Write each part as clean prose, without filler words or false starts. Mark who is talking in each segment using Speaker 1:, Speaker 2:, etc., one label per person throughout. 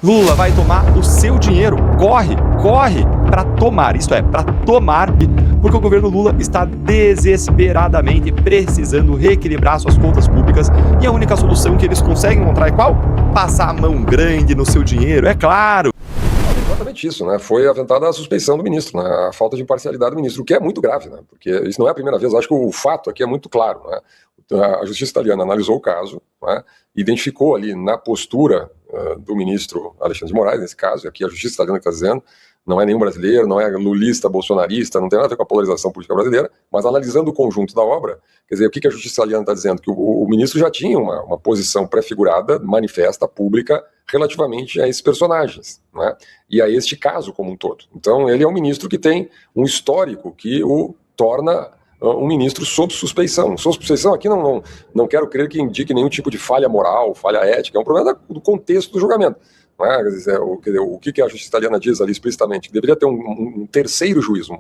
Speaker 1: Lula vai tomar o seu dinheiro. Corre para tomar, isto é, para tomar, porque o governo Lula está desesperadamente precisando reequilibrar suas contas públicas e a única solução que eles conseguem encontrar é qual? Passar a mão grande no seu dinheiro, é claro.
Speaker 2: Exatamente isso, né? Foi aventada a suspeição do ministro, né? A falta de imparcialidade do ministro, o que é muito grave, né? Porque isso não é a primeira vez, acho que o fato aqui é muito claro, né? A justiça italiana analisou o caso, né? Identificou ali na postura do ministro Alexandre de Moraes, nesse caso, e aqui a justiça italiana que está dizendo, não é nenhum brasileiro, não é lulista, bolsonarista, não tem nada a ver com a polarização política brasileira, mas analisando o conjunto da obra, quer dizer, o que a justiça italiana está dizendo? Que o ministro já tinha uma posição pré-figurada, manifesta, pública, relativamente a esses personagens, né? E a este caso como um todo. Então, ele é um ministro que tem um histórico que o torna um ministro sob suspeição. Sob suspeição aqui não quero crer que indique nenhum tipo de falha moral, falha ética, é um problema do contexto do julgamento. Né? O que a justiça italiana diz ali explicitamente? Que deveria ter um terceiro juiz, né?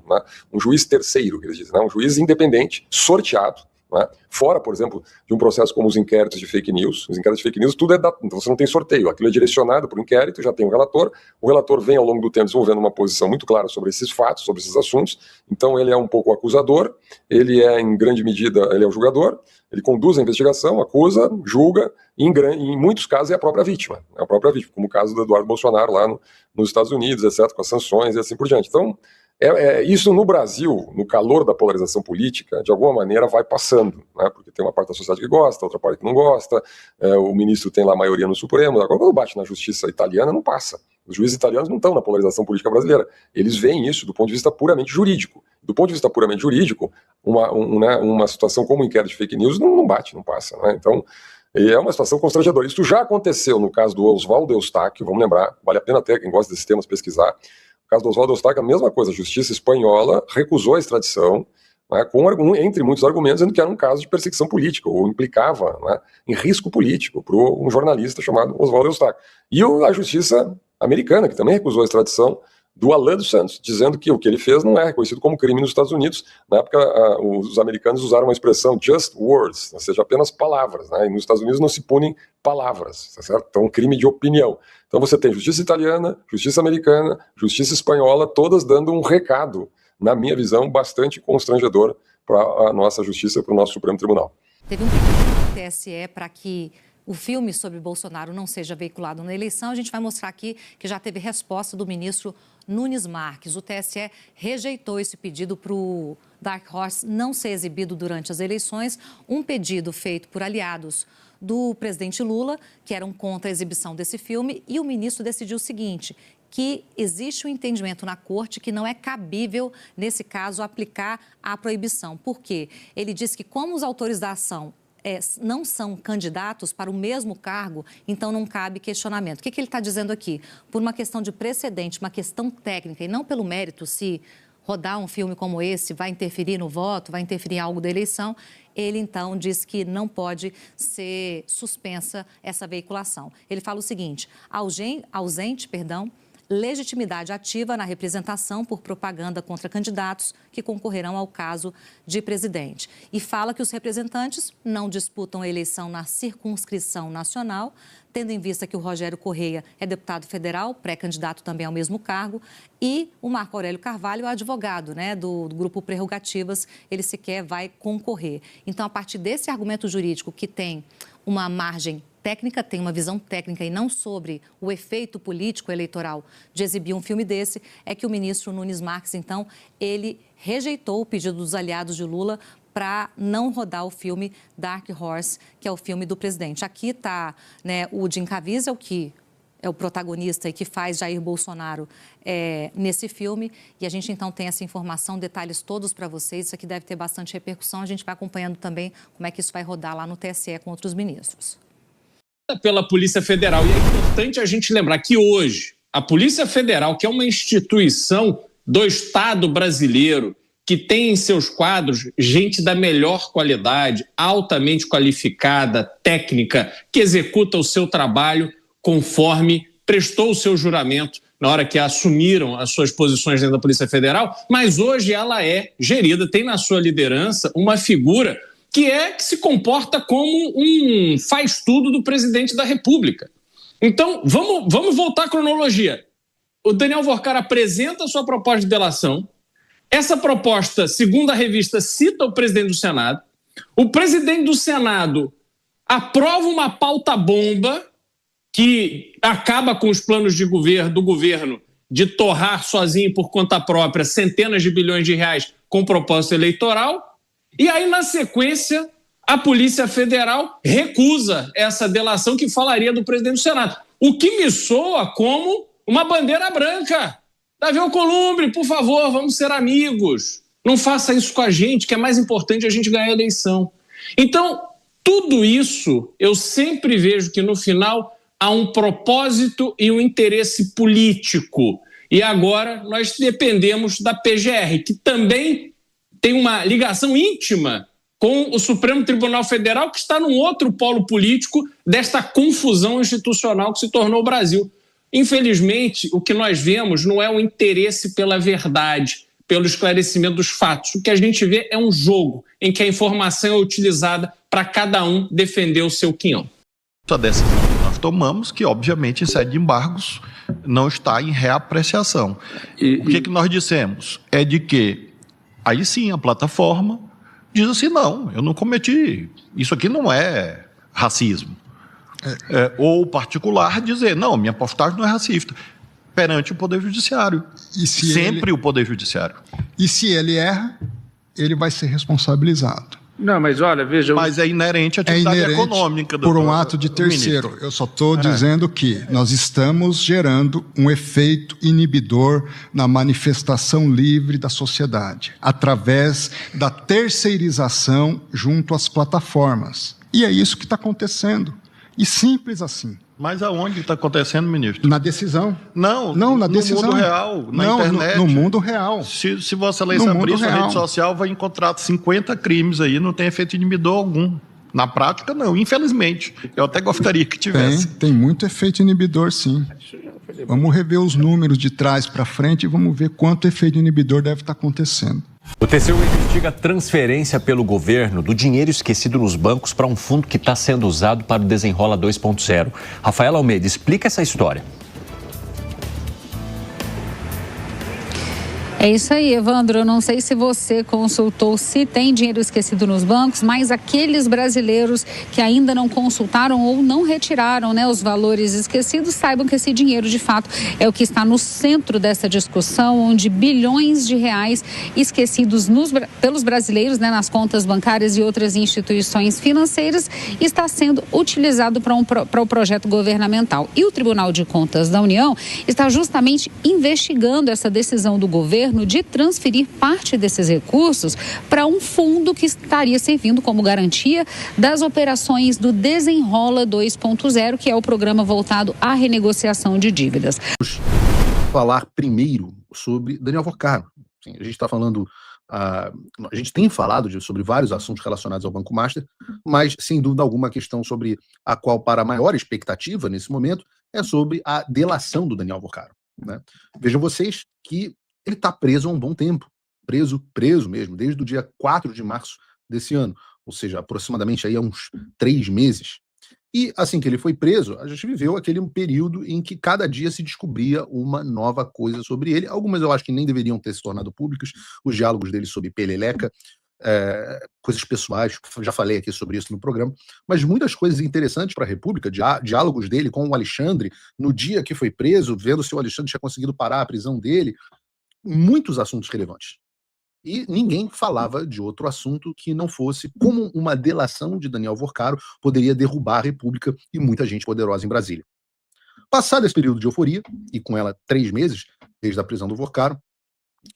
Speaker 2: Um juiz terceiro, que eles dizem, né? Um juiz independente, sorteado, né? Fora, por exemplo, de um processo como os inquéritos de fake news. Os inquéritos de fake news, tudo é então você não tem sorteio, aquilo é direcionado por um inquérito, já tem um relator, o relator vem ao longo do tempo desenvolvendo uma posição muito clara sobre esses fatos, sobre esses assuntos, então ele é um pouco o acusador, ele é em grande medida, ele é o julgador, ele conduz a investigação, acusa, julga, e em muitos casos é a própria vítima, como o caso do Eduardo Bolsonaro lá nos Estados Unidos, etc., com as sanções e assim por diante. Então, isso no Brasil, no calor da polarização política, de alguma maneira vai passando, né? Porque tem uma parte da sociedade que gosta, outra parte que não gosta, o ministro tem lá a maioria no Supremo, agora quando bate na justiça italiana não passa. Os juízes italianos não estão na polarização política brasileira, eles veem isso do ponto de vista puramente jurídico. Do ponto de vista puramente jurídico, uma situação como o inquérito de fake news não bate, não passa, né? Então, é uma situação constrangedora. Isso já aconteceu no caso do Oswaldo Eustáquio, vamos lembrar, vale a pena até quem gosta desses temas pesquisar. No caso do Oswaldo Eustáquio, a mesma coisa, a justiça espanhola recusou a extradição, né, entre muitos argumentos, dizendo que era um caso de perseguição política, ou implicava, né, em risco político para um jornalista chamado Oswaldo Eustáquio. E a justiça americana, que também recusou a extradição do Alan dos Santos, dizendo que o que ele fez não é reconhecido como crime nos Estados Unidos. Na época, os americanos usaram a expressão just words, ou seja, apenas palavras, né? E nos Estados Unidos não se punem palavras, tá certo? Então, crime de opinião. Então você tem justiça italiana, justiça americana, justiça espanhola, todas dando um recado, na minha visão, bastante constrangedor para a nossa justiça, para o nosso Supremo Tribunal.
Speaker 3: Teve um pedido do TSE para que o filme sobre Bolsonaro não seja veiculado na eleição. A gente vai mostrar aqui que já teve resposta do ministro Nunes Marques. O TSE rejeitou esse pedido para o Dark Horse não ser exibido durante as eleições, um pedido feito por aliados do presidente Lula, que eram contra a exibição desse filme, e o ministro decidiu o seguinte, que existe um entendimento na corte que não é cabível, nesse caso, aplicar a proibição. Por quê? Ele diz que como os autores da ação não são candidatos para o mesmo cargo, então não cabe questionamento. O que ele está dizendo aqui? Por uma questão de precedente, uma questão técnica, e não pelo mérito se rodar um filme como esse vai interferir no voto, vai interferir em algo da eleição, ele então diz que não pode ser suspensa essa veiculação. Ele fala o seguinte, ausente, legitimidade ativa na representação por propaganda contra candidatos que concorrerão ao caso de presidente. E fala que os representantes não disputam a eleição na circunscrição nacional, tendo em vista que o Rogério Correia é deputado federal, pré-candidato também ao mesmo cargo, e o Marco Aurélio Carvalho é advogado, né, do Grupo Prerrogativas, ele sequer vai concorrer. Então, a partir desse argumento jurídico que tem uma margem técnica, tem uma visão técnica e não sobre o efeito político eleitoral de exibir um filme desse, é que o ministro Nunes Marques, então, ele rejeitou o pedido dos aliados de Lula para não rodar o filme Dark Horse, que é o filme do presidente. Aqui está, né, o Jim Caviezel, que é o protagonista e que faz Jair Bolsonaro nesse filme. E a gente, então, tem essa informação, detalhes todos para vocês. Isso aqui deve ter bastante repercussão. A gente vai acompanhando também como é que isso vai rodar lá no TSE com outros ministros.
Speaker 4: Pela Polícia Federal. E é importante a gente lembrar que hoje a Polícia Federal, que é uma instituição do Estado brasileiro, que tem em seus quadros gente da melhor qualidade, altamente qualificada, técnica, que executa o seu trabalho conforme prestou o seu juramento na hora que assumiram as suas posições dentro da Polícia Federal, mas hoje ela é gerida, tem na sua liderança uma figura que se comporta como um faz-tudo do presidente da República. Então, vamos voltar à cronologia. O Daniel Vorcar apresenta a sua proposta de delação. Essa proposta, segundo a revista, cita o presidente do Senado. O presidente do Senado aprova uma pauta-bomba que acaba com os planos do governo de torrar sozinho por conta própria centenas de bilhões de reais com propósito eleitoral. E aí, na sequência, a Polícia Federal recusa essa delação que falaria do presidente do Senado. O que me soa como uma bandeira branca. Davi Alcolumbre, por favor, vamos ser amigos. Não faça isso com a gente, que é mais importante a gente ganhar a eleição. Então, tudo isso, eu sempre vejo que no final há um propósito e um interesse político. E agora nós dependemos da PGR, que também tem uma ligação íntima com o Supremo Tribunal Federal, que está num outro polo político desta confusão institucional que se tornou o Brasil. Infelizmente, o que nós vemos não é um interesse pela verdade, pelo esclarecimento dos fatos. O que a gente vê é um jogo em que a informação é utilizada para cada um defender o seu quinhão.
Speaker 5: Essa decisão que nós tomamos, que obviamente em sede de embargos não está em reapreciação. O que nós dissemos? É de que, aí sim, a plataforma diz assim, não, eu não cometi, isso aqui não é racismo. Ou o particular dizer, não, minha postagem não é racista, perante o Poder Judiciário. Sempre o Poder Judiciário.
Speaker 6: E se ele erra, ele vai ser responsabilizado.
Speaker 7: Não, mas olha, veja...
Speaker 5: Mas é inerente à atividade econômica.
Speaker 6: Por um ato de terceiro.
Speaker 5: Ministro.
Speaker 6: Eu só estou dizendo que nós estamos gerando um efeito inibidor na manifestação livre da sociedade, através da terceirização junto às plataformas. E é isso que está acontecendo. E simples assim.
Speaker 5: Mas aonde está acontecendo, ministro?
Speaker 6: Na decisão.
Speaker 5: Não,
Speaker 6: na decisão.
Speaker 5: No mundo real, na internet.
Speaker 6: No mundo real.
Speaker 5: Se Vossa Excelência abrir sua rede social, vai encontrar 50 crimes aí, não tem efeito inibidor algum. Na prática, não, infelizmente. Eu até gostaria que tivesse.
Speaker 6: Tem muito efeito inibidor, sim. Vamos rever os números de trás para frente e vamos ver quanto efeito inibidor deve estar acontecendo.
Speaker 8: O TCU investiga a transferência pelo governo do dinheiro esquecido nos bancos para um fundo que está sendo usado para o Desenrola 2.0. Rafaela Almeida, explica essa história.
Speaker 9: É isso aí, Evandro. Eu não sei se você consultou se tem dinheiro esquecido nos bancos, mas aqueles brasileiros que ainda não consultaram ou não retiraram, os valores esquecidos, saibam que esse dinheiro, de fato, é o que está no centro dessa discussão, onde bilhões de reais esquecidos pelos brasileiros, nas contas bancárias e outras instituições financeiras, está sendo utilizado para o projeto governamental. E o Tribunal de Contas da União está justamente investigando essa decisão do governo de transferir parte desses recursos para um fundo que estaria servindo como garantia das operações do Desenrola 2.0, que é o programa voltado à renegociação de dívidas.
Speaker 10: Vou falar primeiro sobre Daniel Vorcar. A gente está falando, a gente tem falado sobre vários assuntos relacionados ao Banco Master, mas sem dúvida alguma a questão sobre a qual para a maior expectativa nesse momento é sobre a delação do Daniel Vorcar. Vejam vocês que ele está preso há um bom tempo, preso mesmo, desde o dia 4 de março desse ano, ou seja, aproximadamente aí há uns 3 meses. E assim que ele foi preso, a gente viveu aquele período em que cada dia se descobria uma nova coisa sobre ele. Algumas eu acho que nem deveriam ter se tornado públicas, os diálogos dele sobre Peleleca, coisas pessoais, já falei aqui sobre isso no programa, mas muitas coisas interessantes para a República, diálogos dele com o Alexandre, no dia que foi preso, vendo se o Alexandre tinha conseguido parar a prisão dele, muitos assuntos relevantes. E ninguém falava de outro assunto que não fosse como uma delação de Daniel Vorcaro poderia derrubar a República e muita gente poderosa em Brasília. Passado esse período de euforia, e com ela 3 meses, desde a prisão do Vorcaro,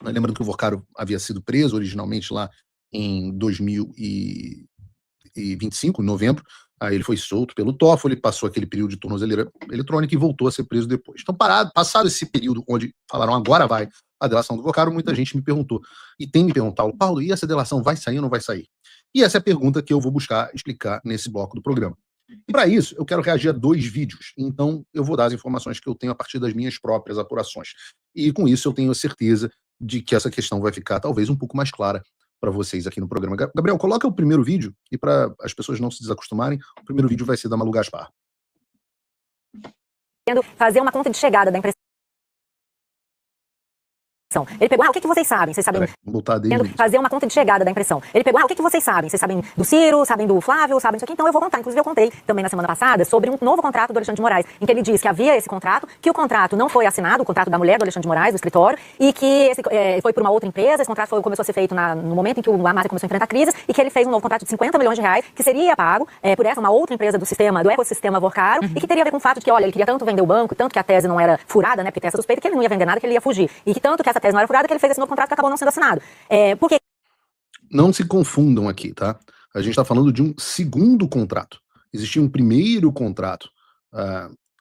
Speaker 10: lembrando que o Vorcaro havia sido preso originalmente lá em 2025, em novembro, aí ele foi solto pelo Toffoli, passou aquele período de tornozeleira eletrônica e voltou a ser preso depois. Então, passado esse período onde falaram agora vai a delação do Vorcaro, muita gente me perguntou, e tem me perguntado, Paulo, e essa delação vai sair ou não vai sair? E essa é a pergunta que eu vou buscar explicar nesse bloco do programa. E para isso, eu quero reagir a 2 vídeos, então eu vou dar as informações que eu tenho a partir das minhas próprias apurações. E com isso eu tenho a certeza de que essa questão vai ficar talvez um pouco mais clara para vocês aqui no programa. Gabriel, coloca o primeiro vídeo, e para as pessoas não se desacostumarem, o primeiro vídeo vai ser da Malu Gaspar.
Speaker 7: fazer uma conta de chegada da impressão. Ele pegou, o que vocês sabem? Vocês sabem fazer uma conta de chegada da impressão. Ele pegou, o que vocês sabem? Vocês sabem do Ciro, sabem do Flávio, sabem disso aqui? Então eu vou contar. Inclusive eu contei também na semana passada sobre um novo contrato do Alexandre de Moraes, em que ele diz que havia esse contrato, que o contrato não foi assinado, o contrato da mulher do Alexandre de Moraes, do escritório, e que esse, foi por uma outra empresa, esse contrato começou a ser feito no momento em que o Márcio começou a enfrentar crises, e que ele fez um novo contrato de 50 milhões de reais, que seria pago por essa uma outra empresa do sistema, do ecossistema Vorcaro, e que teria a ver com o fato de que, olha, ele queria tanto vender o banco, tanto que a tese não era furada, né, porque tem essa suspeita, que ele não ia vender nada, que ele ia fugir. E que tanto que essa tese não era furada, que ele fez esse novo contrato que acabou não sendo assinado. Por quê?
Speaker 10: Não se confundam aqui, tá? A gente está falando de um segundo contrato. Existia um primeiro contrato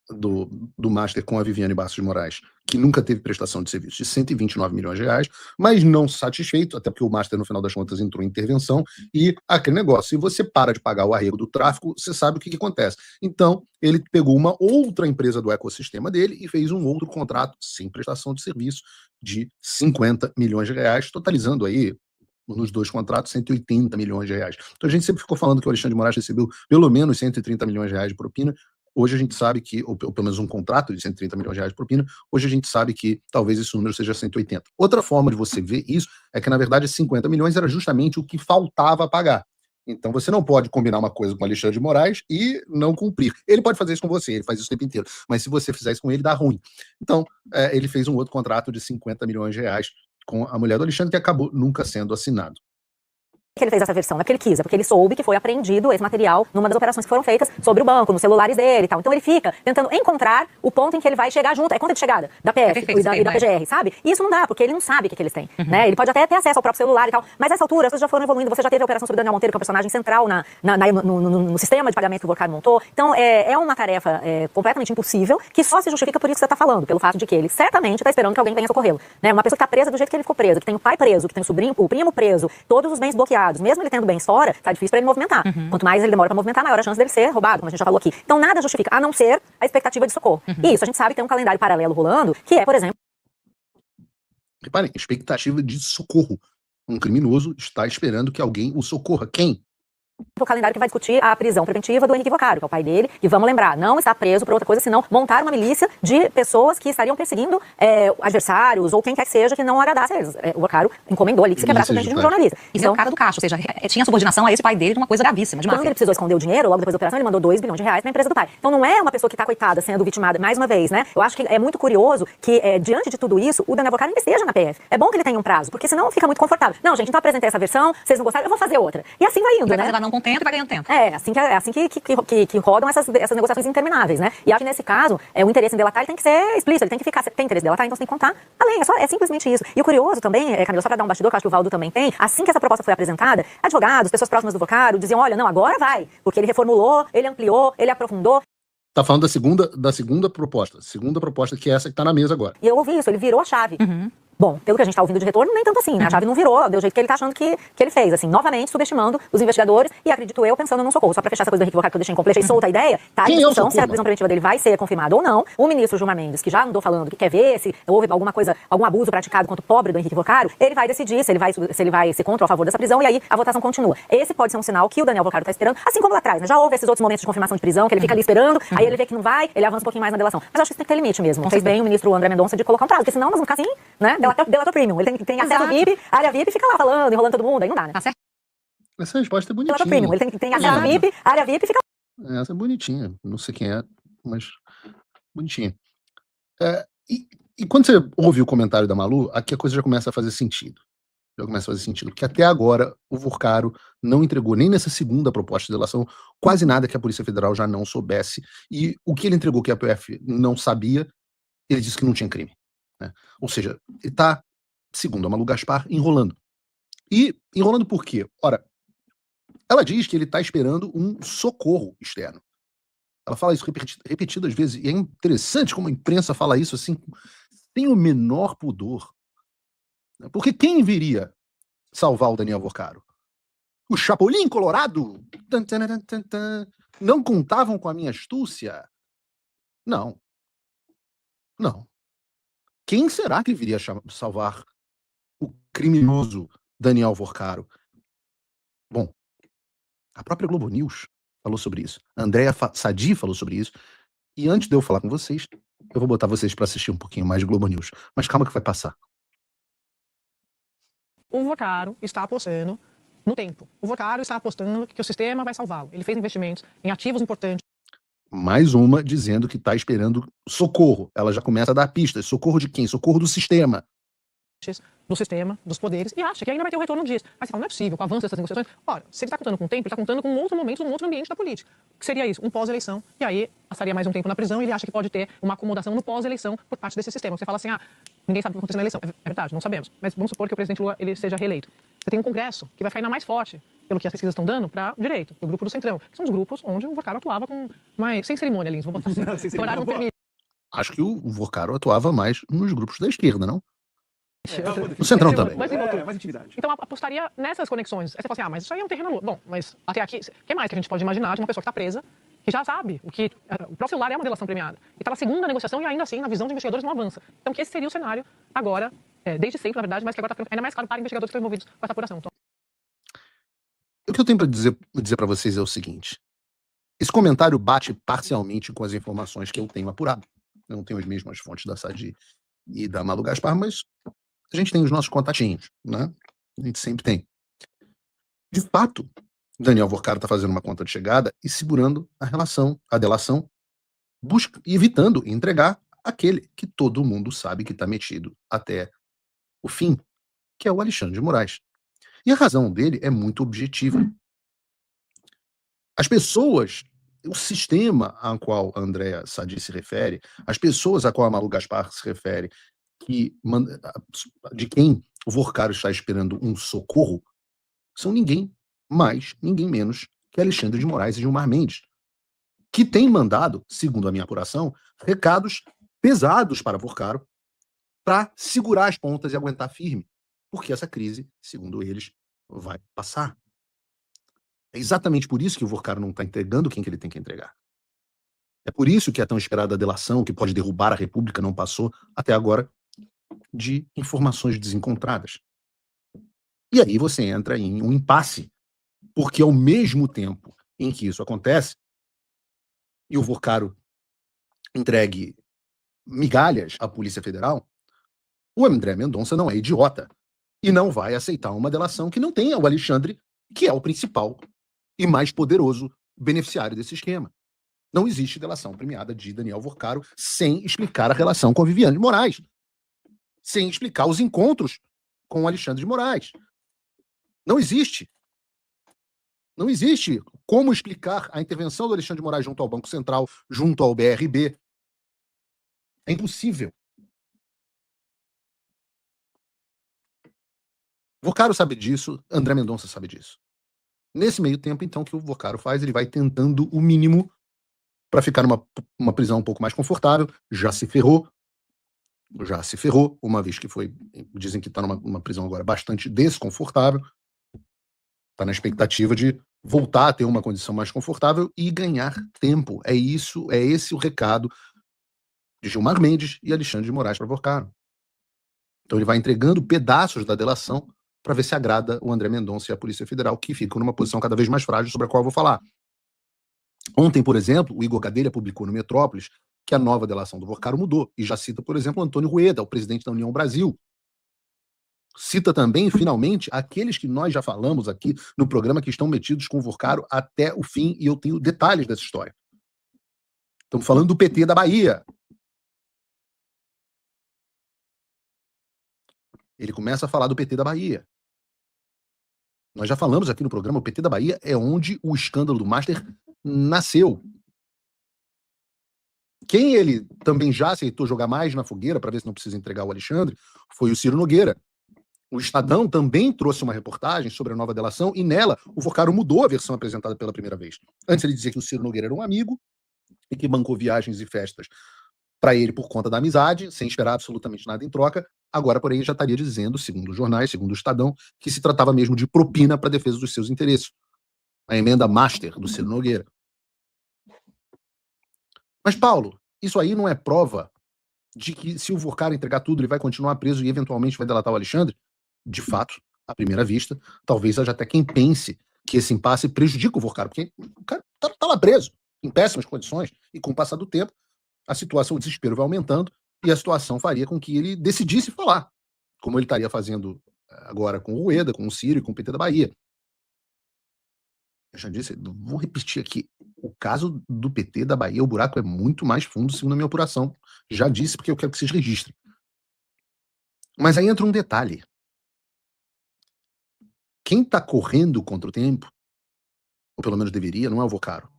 Speaker 10: do Master com a Viviane Bastos de Moraes, que nunca teve prestação de serviço, de 129 milhões de reais, mas não satisfeito, até porque o Master, no final das contas, entrou em intervenção, e aquele negócio, se você para de pagar o arrego do tráfico, você sabe o que acontece. Então, ele pegou uma outra empresa do ecossistema dele e fez um outro contrato, sem prestação de serviço, de 50 milhões de reais, totalizando aí, nos dois contratos, 180 milhões de reais. Então a gente sempre ficou falando que o Alexandre de Moraes recebeu pelo menos 130 milhões de reais de propina. Hoje a gente sabe que, ou pelo menos um contrato de 130 milhões de reais de propina, hoje a gente sabe que talvez esse número seja 180. Outra forma de você ver isso é que, na verdade, 50 milhões era justamente o que faltava pagar. Então você não pode combinar uma coisa com o Alexandre de Moraes e não cumprir. Ele pode fazer isso com você, ele faz isso o tempo inteiro, mas se você fizer isso com ele, dá ruim. Então, ele fez um outro contrato de 50 milhões de reais com a mulher do Alexandre, que acabou nunca sendo assinado.
Speaker 7: Que ele fez essa versão, não é porque ele quis, é porque ele soube que foi apreendido esse material numa das operações que foram feitas sobre o banco, nos celulares dele e tal. Então ele fica tentando encontrar o ponto em que ele vai chegar junto, é conta de chegada da PF e da PGR, sabe? E isso não dá, porque ele não sabe o que eles têm, né? Ele pode até ter acesso ao próprio celular e tal, mas nessa altura as coisas já foram evoluindo, você já teve a operação sobre Daniel Monteiro, que é um personagem central no sistema de pagamento que o Vorcaro montou. Então é uma tarefa completamente impossível, que só se justifica por isso que você está falando, pelo fato de que ele certamente está esperando que alguém venha socorrê-lo, né? Uma pessoa que está presa do jeito que ele ficou preso, que tem o pai preso, que tem o sobrinho, o primo preso, todos os bens bloqueados, mesmo ele tendo bens fora, tá difícil para ele movimentar. Quanto mais ele demora para movimentar, maior a chance dele ser roubado, como a gente já falou aqui. Então nada justifica, a não ser a expectativa de socorro. E isso a gente sabe que tem um calendário paralelo rolando, que é, por exemplo...
Speaker 10: Reparem, expectativa de socorro. Um criminoso está esperando que alguém o socorra. Quem?
Speaker 7: O calendário que vai discutir a prisão preventiva do Henrique Vorcaro, que é o pai dele, e vamos lembrar, não está preso por outra coisa, senão montar uma milícia de pessoas que estariam perseguindo adversários ou quem quer que seja que não agradasse a eles. O Vorcaro encomendou ali que se quebrasse o dente de um jornalista.
Speaker 3: Isso é o cara do caixa, ou seja, tinha subordinação a esse pai dele de uma coisa gravíssima, de máfia.
Speaker 7: Quando ele precisou esconder o dinheiro, logo depois da operação, ele mandou 2 bilhões de reais para a empresa do pai. Então não é uma pessoa que está, coitada, sendo vitimada mais uma vez, né? Eu acho que é muito curioso que, diante de tudo isso, o Daniel Vorcaro ainda esteja na PF. É bom que ele tenha um prazo, porque senão fica muito confortável. Não, gente, então apresentei essa versão, vocês não gostaram, eu vou fazer outra. E assim vai indo, né?
Speaker 3: Vai não com tempo e vai ganhando tempo.
Speaker 7: Assim que rodam essas negociações intermináveis, né? E acho que nesse caso, o interesse em delatar ele tem que ser explícito, ele tem que ficar, você tem interesse em delatar, então você tem que contar a lei, é simplesmente isso. E o curioso também, Camila, só para dar um bastidor, que eu acho que o Valdo também tem, assim que essa proposta foi apresentada, advogados, pessoas próximas do Vorcaro diziam, olha, não, agora vai, porque ele reformulou, ele ampliou, ele aprofundou.
Speaker 10: Tá falando da segunda proposta que é essa que tá na mesa agora.
Speaker 7: E eu ouvi isso, ele virou a chave. Bom, pelo que a gente está ouvindo de retorno, nem tanto assim, né? A chave não virou, deu jeito que ele está achando que ele fez, assim, novamente subestimando os investigadores e, acredito eu, pensando num socorro. Só para fechar essa coisa do Henrique Vorcaro que eu deixei incompleta e solta a ideia, tá? A discussão se a prisão preventiva dele vai ser confirmada ou não. O ministro Gilmar Mendes, que já andou falando que quer ver se houve algum abuso praticado contra o pobre do Henrique Vorcaro, ele vai decidir se ele vai ser contra ou a favor dessa prisão e aí a votação continua. Esse pode ser um sinal que o Daniel Vorcaro está esperando, assim como lá atrás, né? Já houve esses outros momentos de confirmação de prisão, que ele fica ali esperando, aí ele vê que não vai, ele avança um pouquinho mais na delação. Mas acho que isso tem que ter limite mesmo. Fez bem o ministro André Mendonça de colocar um prazo, porque senão nós vamos ficar assim, né? Delator premium. Ele tem acesso VIP, área VIP, fica lá falando, enrolando todo mundo, aí não dá, né?
Speaker 3: Tá certo?
Speaker 10: Essa resposta é bonitinha.
Speaker 7: Delator premium, ele tem acesso VIP, área VIP, fica lá.
Speaker 10: Essa é bonitinha, não sei quem é, mas bonitinha. E quando você ouve o comentário da Malu, aqui a coisa já começa a fazer sentido. Porque até agora o Vorcaro não entregou nem nessa segunda proposta de delação quase nada que a Polícia Federal já não soubesse, e o que ele entregou que a PF não sabia, ele disse que não tinha crime, né? Ou seja, ele está, segundo a Malu Gaspar, enrolando. E enrolando por quê? Ora, ela diz que ele está esperando um socorro externo. Ela fala isso repetidas vezes, e é interessante como a imprensa fala isso assim, sem o menor pudor. Porque quem viria salvar o Daniel Vorcaro? O Chapolin Colorado? Não contavam com a minha astúcia? Não. Quem será que viria salvar o criminoso Daniel Vorcaro? Bom, a própria Globo News falou sobre isso. A Andréa Sadi falou sobre isso. E antes de eu falar com vocês, eu vou botar vocês para assistir um pouquinho mais de Globo News. Mas calma que vai passar.
Speaker 11: O Vocaro está apostando no tempo. O Vocaro está apostando que o sistema vai salvá-lo. Ele fez investimentos em ativos importantes.
Speaker 10: Mais uma dizendo que está esperando socorro. Ela já começa a dar pistas. Socorro de quem? Socorro do sistema.
Speaker 11: Do sistema, dos poderes, e acha que ainda vai ter o retorno disso. Mas você fala, não é possível, com o avanço dessas negociações. Ora, se ele está contando com o tempo, ele está contando com um outro momento, um outro ambiente da política. O que seria isso? Um pós-eleição. E aí, passaria mais um tempo na prisão e ele acha que pode ter uma acomodação no pós-eleição por parte desse sistema. Você fala assim, ninguém sabe o que aconteceu na eleição. É verdade, não sabemos. Mas vamos supor que o presidente Lula ele seja reeleito. Você tem um Congresso que vai ficar ainda mais forte, pelo que as pesquisas estão dando, para o direito, o grupo do Centrão. Que são os grupos onde o Vocaro atuava com mais... sem cerimônia, Lins, vou botar assim.
Speaker 10: Acho que o Vocaro atuava mais nos grupos da esquerda, não? O Centrão também.
Speaker 11: Mais intimidade. Então apostaria nessas conexões. Aí você fala assim, mas isso aí é um terreno Lula. Bom, mas até aqui, o que mais que a gente pode imaginar de uma pessoa que está presa, que já sabe o que o próprio celular é uma delação premiada. E está na segunda negociação e ainda assim, na visão de investigadores, não avança. Então que esse seria o cenário agora, desde sempre, na verdade, mas que agora está ficando ainda mais claro para investigadores que estão envolvidos com essa apuração. Então...
Speaker 10: O que eu tenho para dizer para vocês é o seguinte. Esse comentário bate parcialmente com as informações que eu tenho apurado. Eu não tenho as mesmas fontes da Sadi e da Malu Gaspar, mas a gente tem os nossos contatinhos, né? A gente sempre tem. De fato, Daniel Vocaro está fazendo uma conta de chegada e segurando a delação, evitando entregar aquele que todo mundo sabe que está metido até o fim, que é o Alexandre de Moraes. E a razão dele é muito objetiva. As pessoas, o sistema a qual a Andréa Sadi se refere, as pessoas a qual a Malu Gaspar se refere, de quem o Vocaro está esperando um socorro, são ninguém mais, ninguém menos que Alexandre de Moraes e Gilmar Mendes, que tem mandado, segundo a minha apuração, recados pesados para Vocaro para segurar as pontas e aguentar firme, porque essa crise, segundo eles, vai passar. É exatamente por isso que o Vocaro não está entregando quem que ele tem que entregar. É por isso que a tão esperada delação, que pode derrubar a República, não passou até agora, de informações desencontradas. E aí você entra em um impasse, porque ao mesmo tempo em que isso acontece, e o Vocaro entregue migalhas à Polícia Federal, o André Mendonça não é idiota e não vai aceitar uma delação que não tenha o Alexandre, que é o principal e mais poderoso beneficiário desse esquema. Não existe delação premiada de Daniel Vocaro sem explicar a relação com a Viviane de Moraes, sem explicar os encontros com o Alexandre de Moraes. Não existe. Não existe como explicar a intervenção do Alexandre de Moraes junto ao Banco Central, junto ao BRB. É impossível. Vocaro sabe disso, André Mendonça sabe disso. Nesse meio tempo, então, que o Vocaro faz, ele vai tentando o mínimo para ficar numa prisão um pouco mais confortável. Já se ferrou, uma vez que dizem que está numa prisão agora bastante desconfortável. Está na expectativa de voltar a ter uma condição mais confortável e ganhar tempo. É esse o recado de Gilmar Mendes e Alexandre de Moraes para Vocaro. Então ele vai entregando pedaços da delação para ver se agrada o André Mendonça e a Polícia Federal, que ficam numa posição cada vez mais frágil, sobre a qual eu vou falar. Ontem, por exemplo, o Igor Gadelha publicou no Metrópolis que a nova delação do Vocaro mudou, e já cita, por exemplo, Antônio Rueda, o presidente da União Brasil. Cita também, finalmente, aqueles que nós já falamos aqui no programa que estão metidos com o Vocaro até o fim, e eu tenho detalhes dessa história. Estamos falando do PT da Bahia. Ele começa a falar do PT da Bahia. Nós já falamos aqui no programa, o PT da Bahia é onde o escândalo do Master nasceu. Quem ele também já aceitou jogar mais na fogueira para ver se não precisa entregar o Alexandre foi o Ciro Nogueira. O Estadão também trouxe uma reportagem sobre a nova delação e nela o Vocaro mudou a versão apresentada pela primeira vez. Antes ele dizia que o Ciro Nogueira era um amigo e que bancou viagens e festas para ele por conta da amizade, sem esperar absolutamente nada em troca. Agora, porém, já estaria dizendo, segundo os jornais, segundo o Estadão, que se tratava mesmo de propina para a defesa dos seus interesses. A emenda Master do Ciro Nogueira. Mas, Paulo, isso aí não é prova de que se o Vocaro entregar tudo, ele vai continuar preso e eventualmente vai delatar o Alexandre? De fato, à primeira vista, talvez haja até quem pense que esse impasse prejudica o Vocaro, porque o cara tá lá preso, em péssimas condições, e com o passar do tempo, a situação, o desespero vai aumentando e a situação faria com que ele decidisse falar, como ele estaria fazendo agora com o Rueda, com o Ciro e com o PT da Bahia. Eu já disse, vou repetir aqui, o caso do PT da Bahia, o buraco é muito mais fundo, segundo a minha apuração. Já disse, porque eu quero que vocês registrem. Mas aí entra um detalhe. Quem está correndo contra o tempo, ou pelo menos deveria, não é o Vocaro,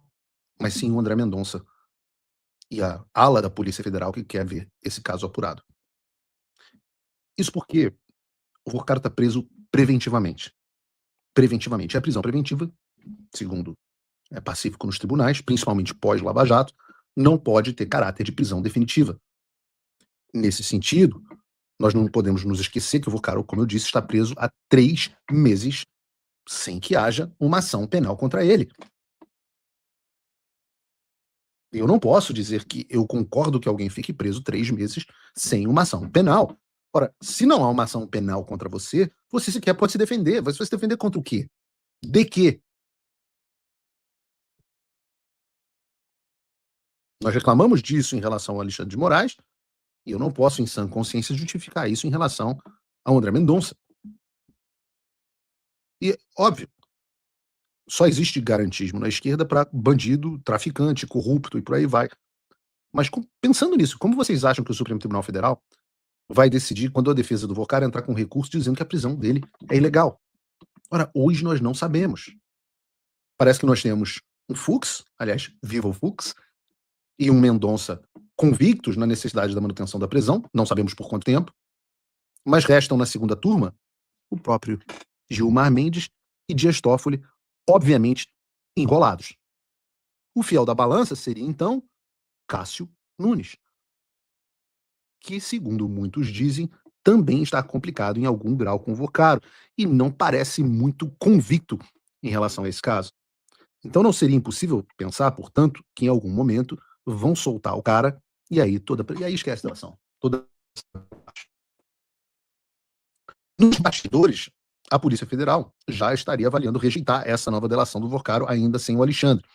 Speaker 10: mas sim o André Mendonça e a ala da Polícia Federal que quer ver esse caso apurado. Isso porque o Vocaro está preso preventivamente. Preventivamente. A prisão preventiva, segundo é pacífico nos tribunais, principalmente pós-Lava Jato, não pode ter caráter de prisão definitiva. Nesse sentido, nós não podemos nos esquecer que o Vocaro, como eu disse, está preso há 3 meses sem que haja uma ação penal contra ele. Eu não posso dizer que eu concordo que alguém fique preso 3 meses sem uma ação penal. Ora, se não há uma ação penal contra você, você sequer pode se defender. Você vai se defender contra o quê? De quê? Nós reclamamos disso em relação ao Alexandre de Moraes, e eu não posso, em sã consciência, justificar isso em relação ao André Mendonça. E, óbvio, só existe garantismo na esquerda para bandido, traficante, corrupto e por aí vai. Mas pensando nisso, como vocês acham que o Supremo Tribunal Federal vai decidir quando a defesa do Vocaro entrar com recurso dizendo que a prisão dele é ilegal? Ora, hoje nós não sabemos. Parece que nós temos um Fux, aliás, viva o Fux, e um Mendonça convictos na necessidade da manutenção da prisão, não sabemos por quanto tempo, mas restam na segunda turma o próprio Gilmar Mendes e Dias Toffoli, obviamente enrolados. O fiel da balança seria, então, Cássio Nunes, que, segundo muitos dizem, também está complicado em algum grau com o Vocaro e não parece muito convicto em relação a esse caso. Então não seria impossível pensar, portanto, que em algum momento vão soltar o cara e aí esquece da ação. Nos bastidores, a Polícia Federal já estaria avaliando rejeitar essa nova delação do Vocaro ainda sem o Alexandre.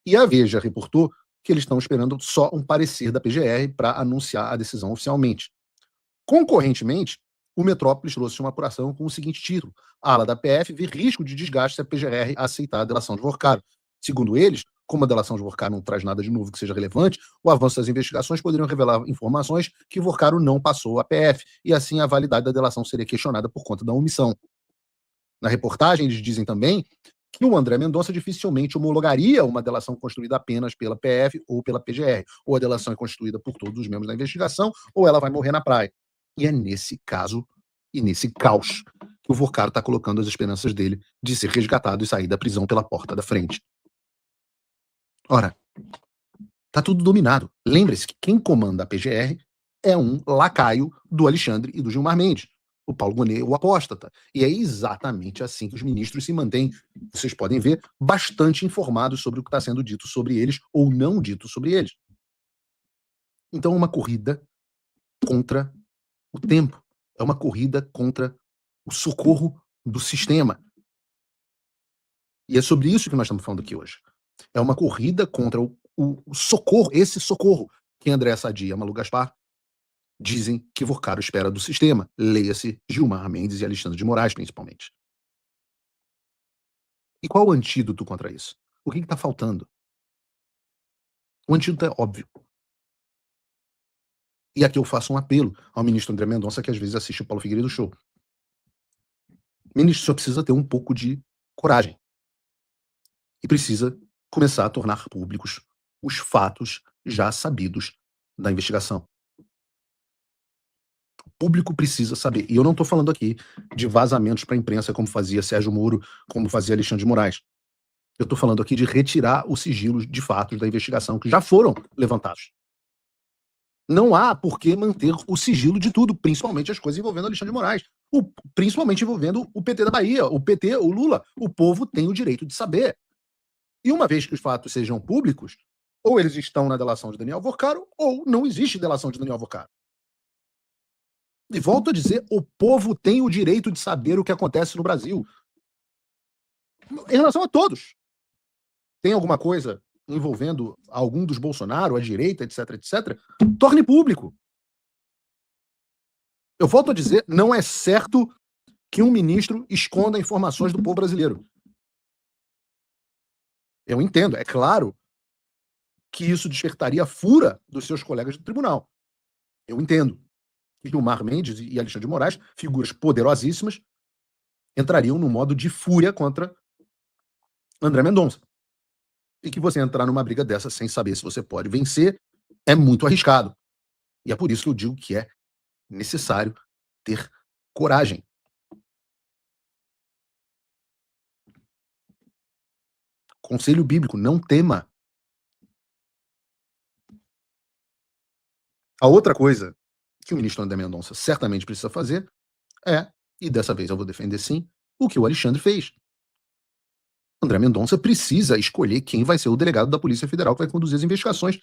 Speaker 10: E a Veja reportou que eles estão esperando só um parecer da PGR para anunciar a decisão oficialmente. Concorrentemente, o Metrópolis trouxe uma apuração com o seguinte título: a ala da PF vê risco de desgaste se a PGR aceitar a delação de Vocaro. Segundo eles, como a delação de Vocaro não traz nada de novo que seja relevante, o avanço das investigações poderiam revelar informações que Vocaro não passou à PF, e assim a validade da delação seria questionada por conta da omissão. Na reportagem, eles dizem também que o André Mendonça dificilmente homologaria uma delação construída apenas pela PF ou pela PGR. Ou a delação é constituída por todos os membros da investigação, ou ela vai morrer na praia. E é nesse caso, e nesse caos, que o Vocaro está colocando as esperanças dele de ser resgatado e sair da prisão pela porta da frente. Ora, tá tudo dominado. Lembre-se que quem comanda a PGR é um lacaio do Alexandre e do Gilmar Mendes. O Paulo Gonet, o apóstata. E é exatamente assim que os ministros se mantêm, vocês podem ver, bastante informados sobre o que está sendo dito sobre eles ou não dito sobre eles. Então é uma corrida contra o tempo. É uma corrida contra o socorro do sistema. E é sobre isso que nós estamos falando aqui hoje. É uma corrida contra o socorro, esse socorro que André Sadi e Malu Gaspar dizem que Vocaro espera do sistema. Leia-se Gilmar Mendes e Alexandre de Moraes, principalmente. E qual o antídoto contra isso? O que está faltando? O antídoto é óbvio. E aqui eu faço um apelo ao ministro André Mendonça, que às vezes assiste o Paulo Figueiredo Show. Ministro, só precisa ter um pouco de coragem. E precisa começar a tornar públicos os fatos já sabidos da investigação. O público precisa saber. E eu não estou falando aqui de vazamentos para a imprensa, como fazia Sérgio Moro, como fazia Alexandre de Moraes. Eu estou falando aqui de retirar os sigilos de fatos da investigação que já foram levantados. Não há por que manter o sigilo de tudo, principalmente as coisas envolvendo Alexandre de Moraes, principalmente envolvendo o PT da Bahia, o PT, o Lula. O povo tem o direito de saber. E uma vez que os fatos sejam públicos, ou eles estão na delação de Daniel Vocaro, ou não existe delação de Daniel Vocaro. E volto a dizer, o povo tem o direito de saber o que acontece no Brasil. Em relação a todos. Tem alguma coisa envolvendo algum dos Bolsonaro, a direita, etc., etc., torne público. Eu volto a dizer, não é certo que um ministro esconda informações do povo brasileiro. Eu entendo, é claro que isso despertaria a fúria dos seus colegas do tribunal. Eu entendo que Gilmar Mendes e Alexandre de Moraes, figuras poderosíssimas, entrariam no modo de fúria contra André Mendonça. E que você entrar numa briga dessa sem saber se você pode vencer é muito arriscado. E é por isso que eu digo que é necessário ter coragem. Conselho bíblico, não tema. A outra coisa que o ministro André Mendonça certamente precisa fazer é, e dessa vez eu vou defender sim, o que o Alexandre fez. André Mendonça precisa escolher quem vai ser o delegado da Polícia Federal que vai conduzir as investigações,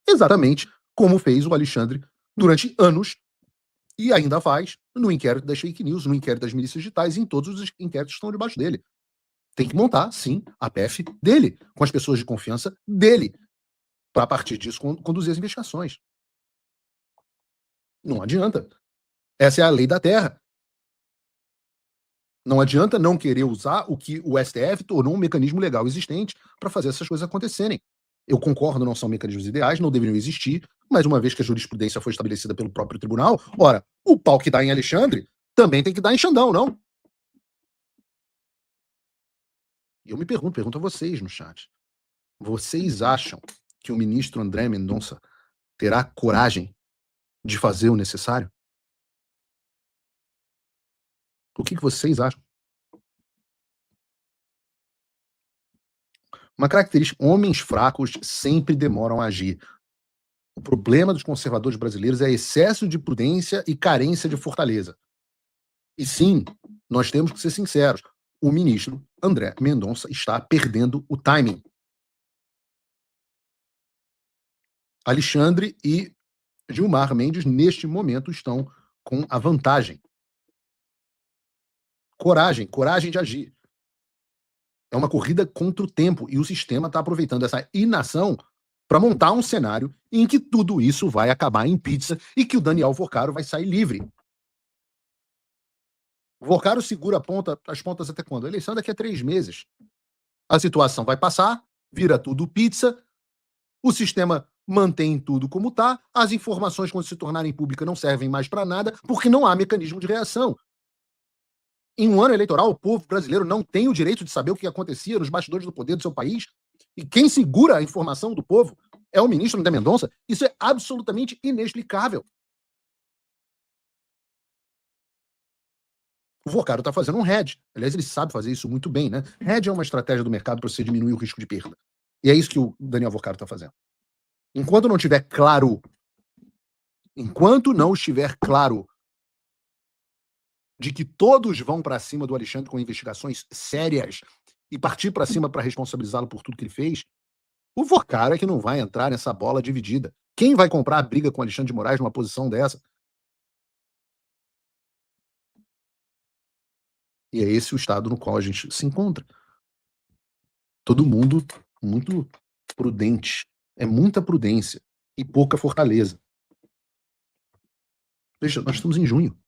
Speaker 10: exatamente como fez o Alexandre durante anos e ainda faz no inquérito das fake news, no inquérito das milícias digitais e em todos os inquéritos que estão debaixo dele. Tem que montar, sim, a PF dele, com as pessoas de confiança dele, para a partir disso conduzir as investigações. Não adianta. Essa é a lei da terra. Não adianta não querer usar o que o STF tornou um mecanismo legal existente para fazer essas coisas acontecerem. Eu concordo, não são mecanismos ideais, não deveriam existir, mas uma vez que a jurisprudência foi estabelecida pelo próprio tribunal, ora, o pau que dá em Alexandre também tem que dar em Xandão, não? E eu me pergunto a vocês no chat. Vocês acham que o ministro André Mendonça terá coragem de fazer o necessário? O que vocês acham? Uma característica, homens fracos sempre demoram a agir. O problema dos conservadores brasileiros é excesso de prudência e carência de fortaleza. E sim, nós temos que ser sinceros. O ministro André Mendonça está perdendo o timing. Alexandre e Gilmar Mendes, neste momento, estão com a vantagem. Coragem de agir. É uma corrida contra o tempo e o sistema está aproveitando essa inação para montar um cenário em que tudo isso vai acabar em pizza e que o Daniel Vocaro vai sair livre. O Vocaro segura as pontas até quando? A eleição daqui a 3 meses. A situação vai passar, vira tudo pizza, o sistema mantém tudo como está, as informações, quando se tornarem públicas, não servem mais para nada, porque não há mecanismo de reação. Em um ano eleitoral, o povo brasileiro não tem o direito de saber o que acontecia nos bastidores do poder do seu país. E quem segura a informação do povo é o ministro André Mendonça. Isso é absolutamente inexplicável. O Vocaro está fazendo um hedge. Aliás, ele sabe fazer isso muito bem, né? Hedge é uma estratégia do mercado para você diminuir o risco de perda. E é isso que o Daniel Vocaro está fazendo. Enquanto não estiver claro de que todos vão para cima do Alexandre com investigações sérias e partir para cima para responsabilizá-lo por tudo que ele fez, o Vocaro é que não vai entrar nessa bola dividida. Quem vai comprar a briga com o Alexandre de Moraes numa posição dessa? E é esse o estado no qual a gente se encontra. Todo mundo muito prudente. É muita prudência e pouca fortaleza. Veja, nós estamos em junho.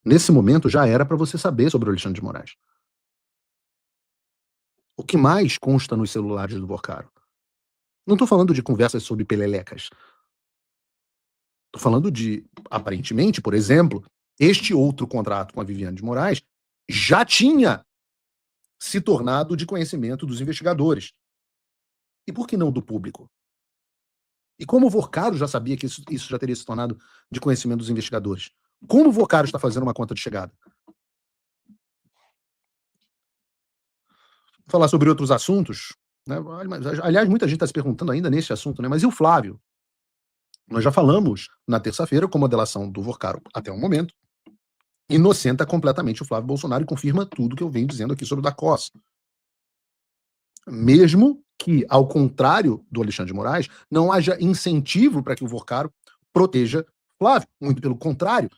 Speaker 10: Nesse momento já era para você saber sobre o Alexandre de Moraes. O que mais consta nos celulares do Vocaro? Não estou falando de conversas sobre pelelecas. Estou falando de, aparentemente, por exemplo, este outro contrato com a Viviane de Moraes já tinha se tornado de conhecimento dos investigadores. E por que não do público? E como o Vocaro já sabia que isso já teria se tornado de conhecimento dos investigadores? Como o Vocaro está fazendo uma conta de chegada? Vou falar sobre outros assuntos, né? Aliás, muita gente está se perguntando ainda nesse assunto, né? Mas e o Flávio? Nós já falamos na terça-feira como a delação do Vocaro, até o momento, inocenta completamente o Flávio Bolsonaro e confirma tudo que eu venho dizendo aqui sobre o da Costa. Mesmo que, ao contrário do Alexandre de Moraes, não haja incentivo para que o Vocaro proteja Flávio. Muito pelo contrário.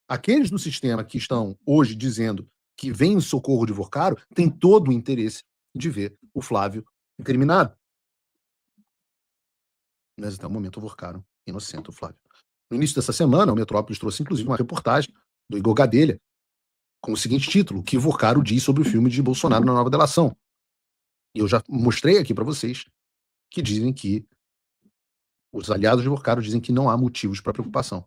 Speaker 10: Aqueles do sistema que estão hoje dizendo que vem em socorro de Vocaro têm todo o interesse de ver o Flávio incriminado. mas até o momento enforcaram inocente o Flávio. No início dessa semana, o Metrópolis trouxe inclusive uma reportagem do Igor Gadelha com o seguinte título: o que Vocaro diz sobre o filme de Bolsonaro na nova delação. E eu já mostrei aqui para vocês que dizem que os aliados de Vocaro dizem que não há motivos para preocupação.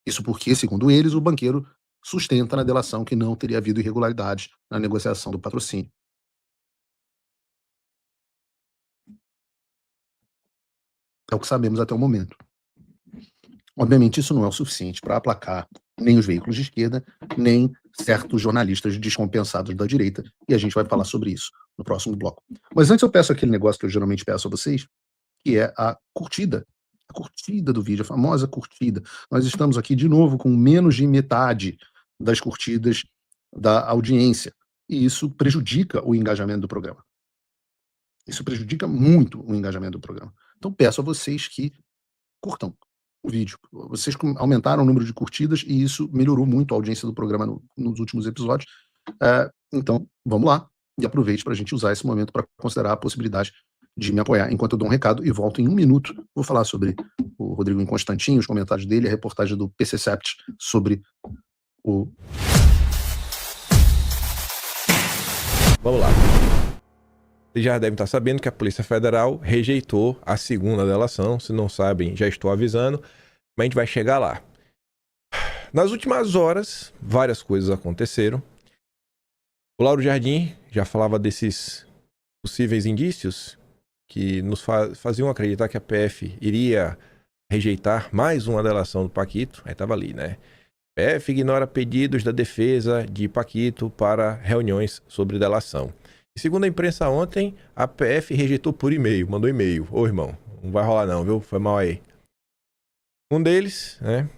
Speaker 10: Isso porque, segundo eles, o banqueiro sustenta na delação que não teria havido irregularidades na negociação do patrocínio. É o que sabemos até o momento. Obviamente, isso não é o suficiente para aplacar nem os veículos de esquerda, nem certos jornalistas descompensados da direita, e a gente vai falar sobre isso no próximo bloco. Mas antes eu peço aquele negócio que eu geralmente peço a vocês, que é a curtida do vídeo, a famosa curtida. Nós estamos aqui de novo com menos de metade das curtidas da audiência, e isso prejudica o engajamento do programa. Isso prejudica muito o engajamento do programa. Então peço a vocês que curtam o vídeo. Vocês aumentaram o número de curtidas e isso melhorou muito a audiência do programa nos últimos episódios. Então, vamos lá e aproveite para a gente usar esse momento para considerar a possibilidade de me apoiar. Enquanto eu dou um recado e volto em 1 minuto, vou falar sobre o Rodrigo Constantino, os comentários dele, a reportagem do PC Sept sobre o...
Speaker 12: Vamos lá. Vocês já devem estar sabendo que a Polícia Federal rejeitou a segunda delação. Se não sabem, já estou avisando, mas a gente vai chegar lá. Nas últimas horas, várias coisas aconteceram. O Lauro Jardim já falava desses possíveis indícios que nos faziam acreditar que a PF iria rejeitar mais uma delação do Paquito. Aí estava ali, né? PF ignora pedidos da defesa de Paquito para reuniões sobre delação. E segundo a imprensa ontem, a PF rejeitou por e-mail, mandou e-mail. Ô irmão, não vai rolar não, viu? Foi mal aí. Um deles, né?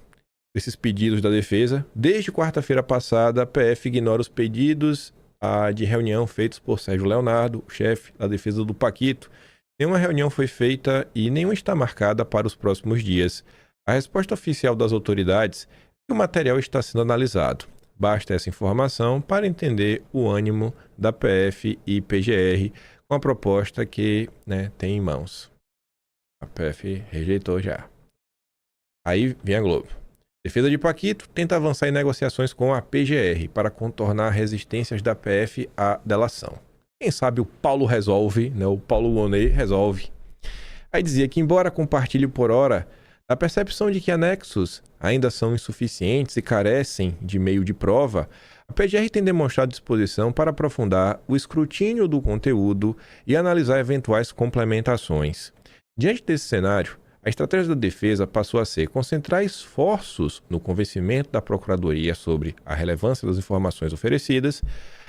Speaker 12: Esses pedidos da defesa. Desde quarta-feira passada, a PF ignora os pedidos de reunião feitos por Sérgio Leonardo, chefe da defesa do Paquito. Nenhuma reunião foi feita e nenhuma está marcada para os próximos dias. A resposta oficial das autoridades é que o material está sendo analisado. Basta essa informação para entender o ânimo da PF e PGR com a proposta que, né, tem em mãos. A PF rejeitou já. Aí vem a Globo. Defesa de Paquito tenta avançar em negociações com a PGR para contornar resistências da PF à delação. Quem sabe o Paulo resolve, né? O Paulo Monet resolve. Aí dizia que, embora compartilhe por hora a percepção de que anexos ainda são insuficientes e carecem de meio de prova, a PGR tem demonstrado disposição para aprofundar o escrutínio do conteúdo e analisar eventuais complementações. Diante desse cenário, a estratégia da defesa passou a ser concentrar esforços no convencimento da Procuradoria sobre a relevância das informações oferecidas.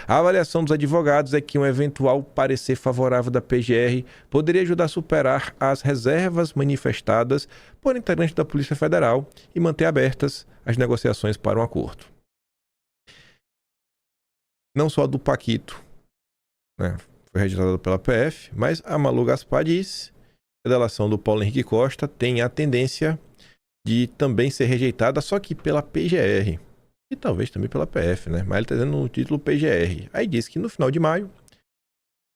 Speaker 12: A avaliação dos advogados é que um eventual parecer favorável da PGR poderia ajudar a superar as reservas manifestadas por integrantes da Polícia Federal e manter abertas as negociações para um acordo. Não só do Paquito, né, foi registrado pela PF, mas a Malu Gaspar disse que a delação do Paulo Henrique Costa tem a tendência de também ser rejeitada, só que pela PGR. E talvez também pela PF, né? Mas ele está dizendo no título PGR. Aí diz que no final de maio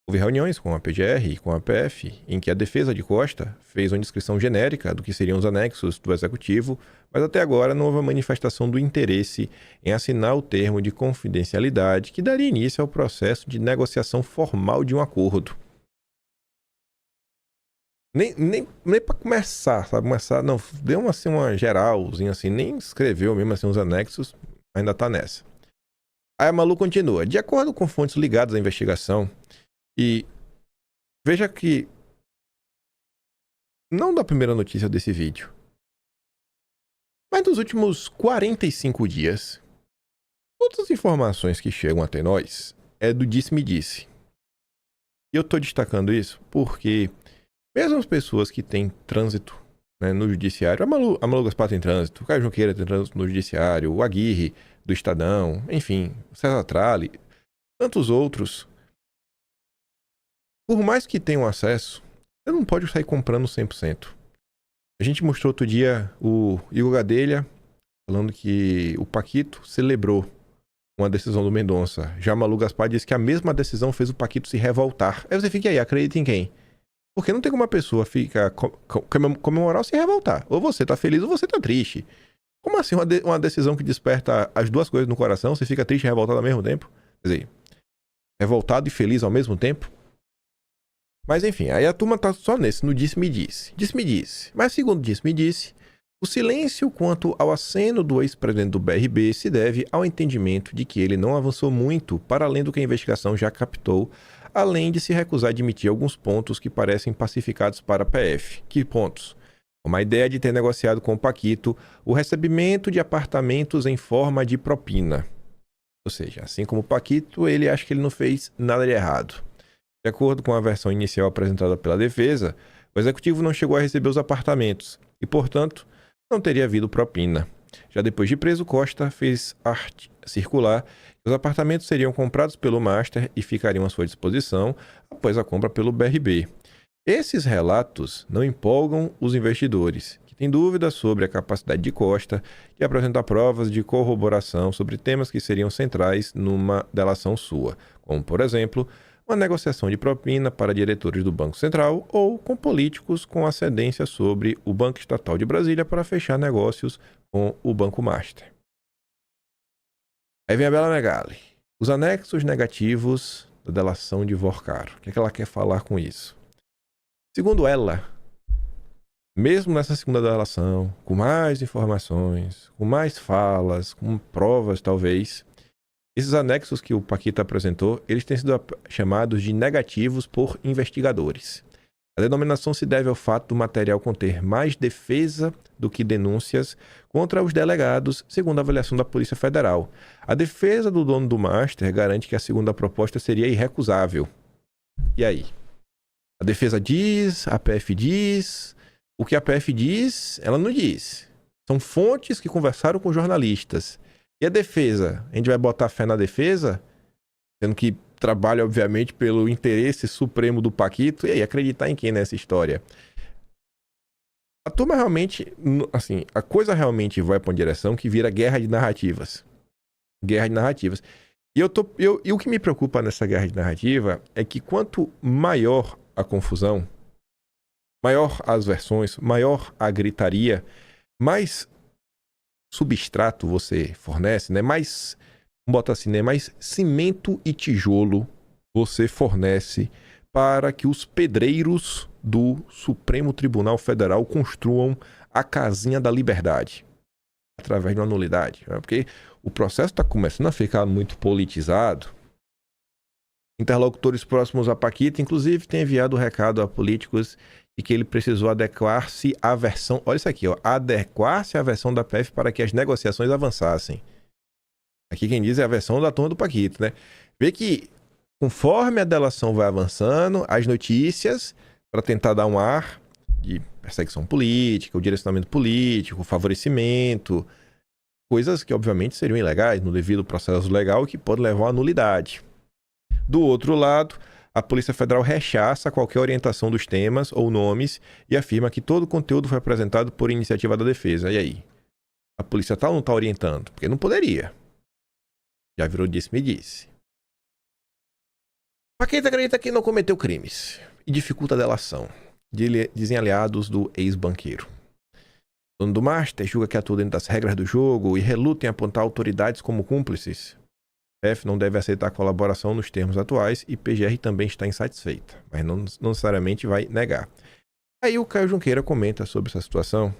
Speaker 12: houve reuniões com a PGR e com a PF em que a defesa de Costa fez uma descrição genérica do que seriam os anexos do Executivo, mas até agora não houve manifestação do interesse em assinar o termo de confidencialidade que daria início ao processo de negociação formal de um acordo. Nem para começar, sabe? Não, deu uma geralzinha assim, nem escreveu mesmo assim os anexos, ainda tá nessa. Aí a Malu continua. De acordo com fontes ligadas à investigação, e veja que não da primeira notícia desse vídeo, mas nos últimos 45 dias, todas as informações que chegam até nós é do disse-me-disse. E eu tô destacando isso porque mesmo as pessoas que têm trânsito, né, no judiciário, a Malu Gaspar tem trânsito, o Caio Junqueira tem trânsito no judiciário, o Aguirre do Estadão, enfim, o César Tralli, tantos outros. Por mais que tenham acesso, você não pode sair comprando 100%. A gente mostrou outro dia o Igor Gadelha falando que o Paquito celebrou uma decisão do Mendonça. Já a Malu Gaspar disse que a mesma decisão fez o Paquito se revoltar. Aí você fica aí, acredita em quem? Porque não tem como a pessoa ficar comemorar ou se revoltar. Ou você tá feliz ou você tá triste. Como assim uma decisão que desperta as duas coisas no coração? Você fica triste e revoltado ao mesmo tempo? Quer dizer, revoltado e feliz ao mesmo tempo? Mas enfim, aí a turma tá só nesse, no disse-me-disse. Disse-me-disse. Mas segundo disse-me-disse, o silêncio quanto ao aceno do ex-presidente do BRB se deve ao entendimento de que ele não avançou muito para além do que a investigação já captou, além de se recusar a admitir alguns pontos que parecem pacificados para a PF. Que pontos? Uma ideia de ter negociado com o Paquito o recebimento de apartamentos em forma de propina. Ou seja, assim como o Paquito, ele acha que ele não fez nada de errado. De acordo com a versão inicial apresentada pela defesa, o executivo não chegou a receber os apartamentos e, portanto, não teria havido propina. Já depois de preso, Costa fez arte circular que os apartamentos seriam comprados pelo Master e ficariam à sua disposição após a compra pelo BRB. Esses relatos não empolgam os investidores, que têm dúvidas sobre a capacidade de Costa de apresentar provas de corroboração sobre temas que seriam centrais numa delação sua, como, por exemplo, uma negociação de propina para diretores do Banco Central ou com políticos com ascendência sobre o Banco Estatal de Brasília para fechar negócios com o Banco Master. Aí vem a Bela Megali. Os anexos negativos da delação de Vorcaro. O que é que ela quer falar com isso? Segundo ela, mesmo nessa segunda delação, com mais informações, com mais falas, com provas talvez, esses anexos que o Paquito apresentou, eles têm sido chamados de negativos por investigadores. A denominação se deve ao fato do material conter mais defesa do que denúncias contra os delegados, segundo a avaliação da Polícia Federal. A defesa do dono do Master garante que a segunda proposta seria irrecusável. E aí? A defesa diz, a PF diz. O que a PF diz, ela não diz. São fontes que conversaram com jornalistas. E a defesa? A gente vai botar fé na defesa? Sendo que trabalha, obviamente, pelo interesse supremo do Paquito. E aí, acreditar em quem nessa história? A turma realmente, assim, a coisa realmente vai para uma direção que vira guerra de narrativas. Guerra de narrativas. E o que me preocupa nessa guerra de narrativa é que quanto maior a confusão, maior as versões, maior a gritaria, mais substrato você fornece, né? Mais, vamos botar assim, né? Mais cimento e tijolo você fornece para que os pedreiros do Supremo Tribunal Federal construam a casinha da liberdade através de uma nulidade, né? Porque o processo está começando a ficar muito politizado. Interlocutores próximos a Paquito, inclusive, têm enviado o recado a políticos de que ele precisou adequar-se à versão... Olha isso aqui, ó. Adequar-se à versão da PF para que as negociações avançassem. Aqui quem diz é a versão da turma do Paquito, né? Vê que, conforme a delação vai avançando, as notícias, para tentar dar um ar de perseguição política, o direcionamento político, o favorecimento, coisas que, obviamente, seriam ilegais no devido processo legal e que podem levar à nulidade. Do outro lado, a Polícia Federal rechaça qualquer orientação dos temas ou nomes e afirma que todo o conteúdo foi apresentado por iniciativa da defesa. E aí? A polícia tal não está orientando? Porque não poderia. Já virou disse-me-disse. Paquito acredita que não cometeu crimes e dificulta a delação, dizem aliados do ex-banqueiro. O dono do Master julga que atua dentro das regras do jogo e reluta em apontar autoridades como cúmplices. PF não deve aceitar colaboração nos termos atuais e PGR também está insatisfeita, mas não necessariamente vai negar. Aí o Caio Junqueira comenta sobre essa situação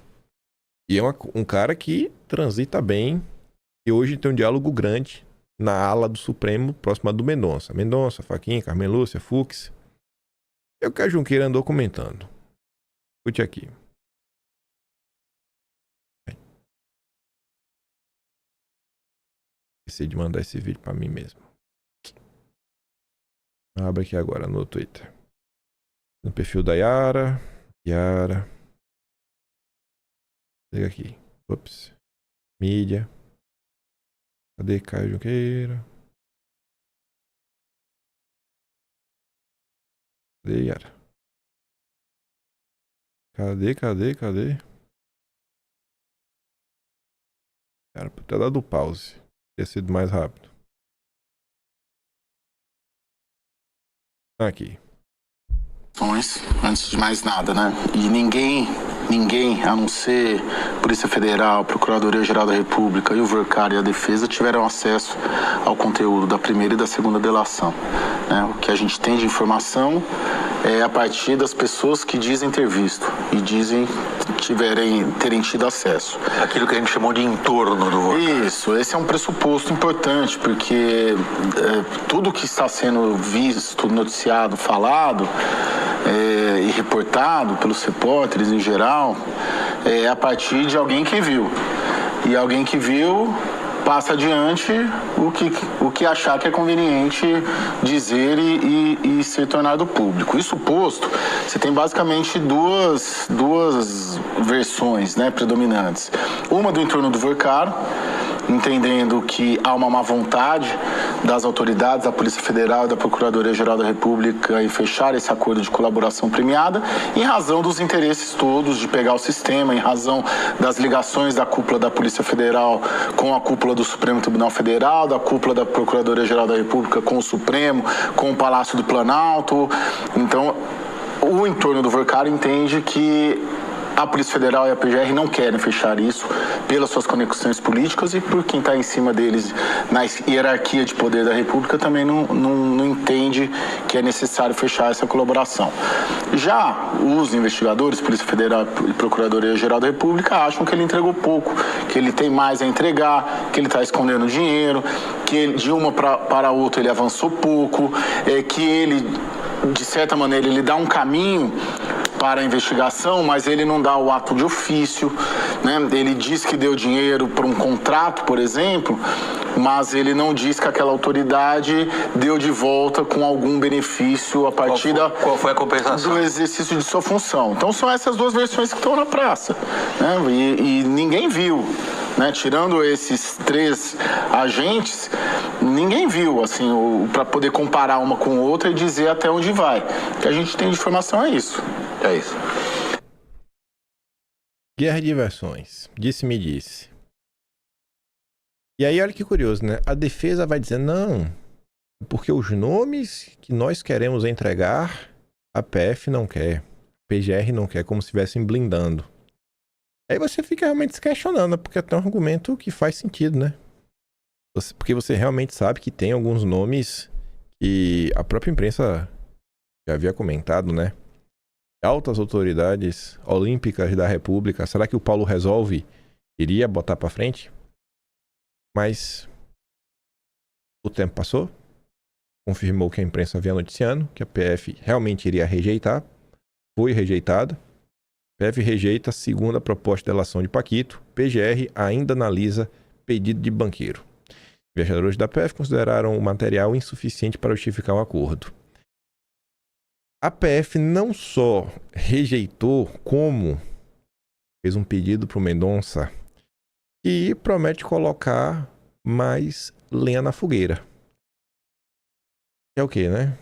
Speaker 12: e é um cara que transita bem e hoje tem um diálogo grande na ala do Supremo próxima do Mendonça. Mendonça, Fachin, Carmen Lúcia, Fux. E o Caio Junqueira andou comentando. Escute aqui. Esqueci de mandar esse vídeo pra mim mesmo. Abre aqui agora no Twitter. No perfil da Yara. Yara. Liga aqui. Ops. Mídia. Cadê Caio Junqueira? Cadê Yara? Cadê? Cara, por ter dado pause. Ter sido mais rápido. Aqui.
Speaker 13: Antes de mais nada, né? E ninguém, a não ser Polícia Federal, Procuradoria-Geral da República e o VERCAR e a Defesa tiveram acesso ao conteúdo da primeira e da segunda delação, né? O que a gente tem de informação é a partir das pessoas que dizem ter visto e dizem terem tido acesso.
Speaker 14: Aquilo que a gente chamou de entorno do VERCAR.
Speaker 13: Isso, esse é um pressuposto importante, porque tudo que está sendo visto, noticiado, falado e reportado pelos repórteres em geral é a partir de alguém que viu. E alguém que viu passa adiante o que achar que é conveniente dizer e ser tornado público. Isso posto, você tem basicamente duas versões, né, predominantes. Uma do entorno do VERCAR, entendendo que há uma má vontade das autoridades, da Polícia Federal e da Procuradoria-Geral da República em fechar esse acordo de colaboração premiada, em razão dos interesses todos de pegar o sistema, em razão das ligações da cúpula da Polícia Federal com a cúpula do Supremo Tribunal Federal, da cúpula da Procuradoria-Geral da República com o Supremo, com o Palácio do Planalto. Então, o entorno do VERCAR entende que a Polícia Federal e a PGR não querem fechar isso pelas suas conexões políticas e por quem está em cima deles na hierarquia de poder da República também não entende que é necessário fechar essa colaboração. Já os investigadores, Polícia Federal e Procuradoria-Geral da República, acham que ele entregou pouco, que ele tem mais a entregar, que ele está escondendo dinheiro, que ele, de uma para outra ele avançou pouco, que ele, de certa maneira, ele dá um caminho para a investigação, mas ele não dá o ato de ofício, né? Ele diz que deu dinheiro para um contrato, por exemplo, mas ele não diz que aquela autoridade deu de volta com algum benefício a partir
Speaker 14: qual foi a compensação?
Speaker 13: Do exercício de sua função. Então são essas duas versões que estão na praça, né? E ninguém viu, né? Tirando esses 3 agentes, ninguém viu, assim, para poder comparar uma com outra e dizer até onde vai. O que a gente tem de informação é isso. É isso.
Speaker 12: Guerra de versões. Disse-me disse. E aí, olha que curioso, né? A defesa vai dizer, não, porque os nomes que nós queremos entregar, a PF não quer, a PGR não quer, como se estivessem blindando. Aí você fica realmente se questionando, porque é até um argumento que faz sentido, né? Porque você realmente sabe que tem alguns nomes que a própria imprensa já havia comentado, né? Altas autoridades olímpicas da República. Será que o Paulo Resolve iria botar para frente? Mas o tempo passou. Confirmou que a imprensa havia noticiando que a PF realmente iria rejeitar. Foi rejeitada. PF rejeita a segunda proposta de delação de Paquito. PGR ainda analisa pedido de banqueiro. Investigadores da PF consideraram o material insuficiente para justificar o acordo. A PF não só rejeitou, como fez um pedido para o Mendonça e promete colocar mais lenha na fogueira. É o que, né?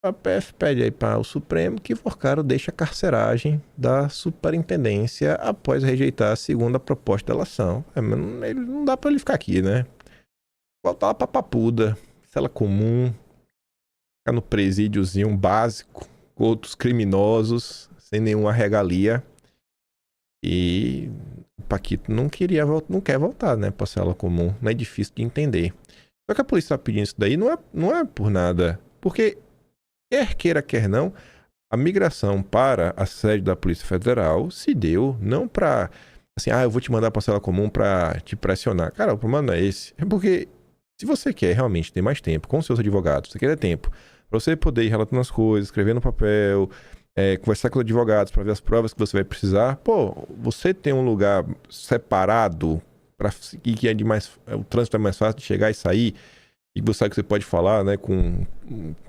Speaker 12: A PF pede aí para o Supremo que Forcaro deixe a carceragem da superintendência após rejeitar a segunda proposta de delação. Ele não dá para ele ficar aqui, né? Voltar lá para Papuda, cela comum, ficar no presídiozinho básico, com outros criminosos, sem nenhuma regalia. E o Paquito não quer voltar, né, para cela comum. Não é difícil de entender. Só que a polícia está pedindo isso daí não é por nada. Porque, quer queira, quer não, a migração para a sede da Polícia Federal se deu não para, assim, eu vou te mandar para cela comum para te pressionar. Cara, o problema não é esse. É porque se você quer realmente ter mais tempo com seus advogados, você quer ter tempo para você poder ir relatando as coisas, escrever no papel, conversar com os advogados para ver as provas que você vai precisar. Pô, você tem um lugar separado para que o trânsito é mais fácil de chegar e sair, e você sabe que você pode falar, né,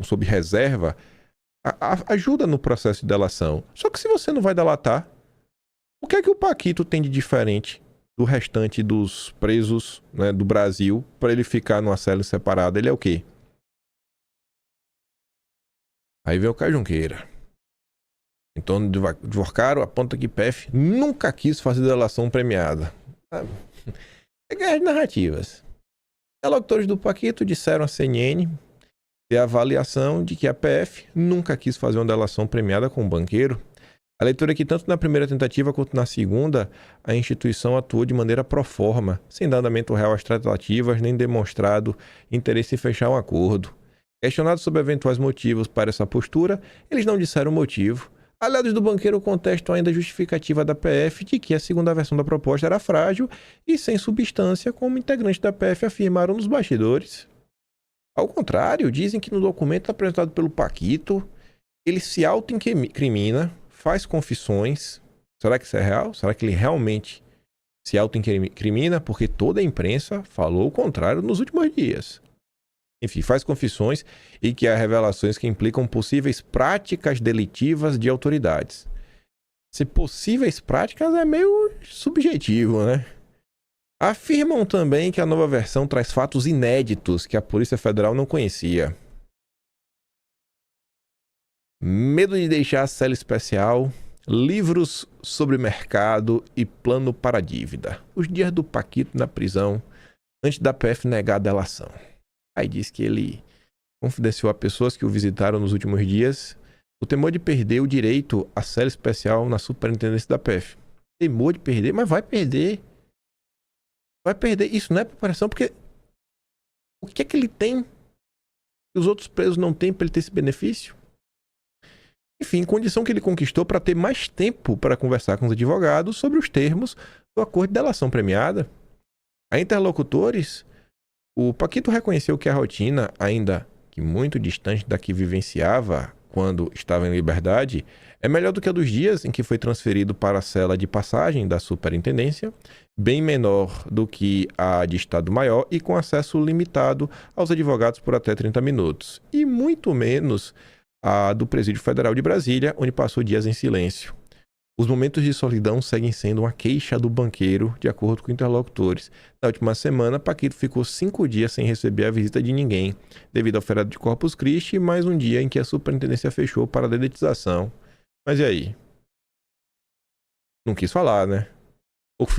Speaker 12: sob reserva, ajuda no processo de delação. Só que se você não vai delatar, o que é que o Paquito tem de diferente do restante dos presos, né, do Brasil para ele ficar numa cela separada? Ele é o quê? Aí vem o Caio Junqueira. Então, de Forcaro, aponta que PF nunca quis fazer delação premiada. É guerra de narrativas. Interlocutores do Paquito disseram à CNN ter a avaliação de que a PF nunca quis fazer uma delação premiada com um banqueiro. A leitura é que tanto na primeira tentativa quanto na segunda, a instituição atuou de maneira pro forma, sem dar andamento real às tratativas, nem demonstrado interesse em fechar um acordo. Questionados sobre eventuais motivos para essa postura, eles não disseram o motivo. Aliados do banqueiro contestam ainda a justificativa da PF de que a segunda versão da proposta era frágil e sem substância, como integrantes da PF afirmaram nos bastidores. Ao contrário, dizem que no documento apresentado pelo Paquito, ele se autoincrimina, faz confissões. Será que isso é real? Será que ele realmente se autoincrimina? Porque toda a imprensa falou o contrário nos últimos dias. Enfim, faz confissões e que há revelações que implicam possíveis práticas delitivas de autoridades. Se possíveis práticas é meio subjetivo, né? Afirmam também que a nova versão traz fatos inéditos que a Polícia Federal não conhecia. Medo de deixar a cela especial, livros sobre mercado e plano para dívida. Os dias do Paquito na prisão, antes da PF negar a delação. Aí diz que ele confidenciou a pessoas que o visitaram nos últimos dias o temor de perder o direito à cela especial na superintendência da PF. Temor de perder, mas vai perder. Vai perder. Isso não é preparação, porque o que é que ele tem que os outros presos não têm para ele ter esse benefício? Enfim, condição que ele conquistou para ter mais tempo para conversar com os advogados sobre os termos do acordo de delação premiada. A interlocutores, o Paquito reconheceu que a rotina, ainda que muito distante da que vivenciava quando estava em liberdade, é melhor do que a dos dias em que foi transferido para a cela de passagem da superintendência, bem menor do que a de Estado Maior e com acesso limitado aos advogados por até 30 minutos, e muito menos a do Presídio Federal de Brasília, onde passou dias em silêncio. Os momentos de solidão seguem sendo uma queixa do banqueiro, de acordo com interlocutores. Na última semana, Paquito ficou 5 dias sem receber a visita de ninguém, devido ao feriado de Corpus Christi e mais um dia em que a superintendência fechou para a dedetização. Mas e aí? Não quis falar, né?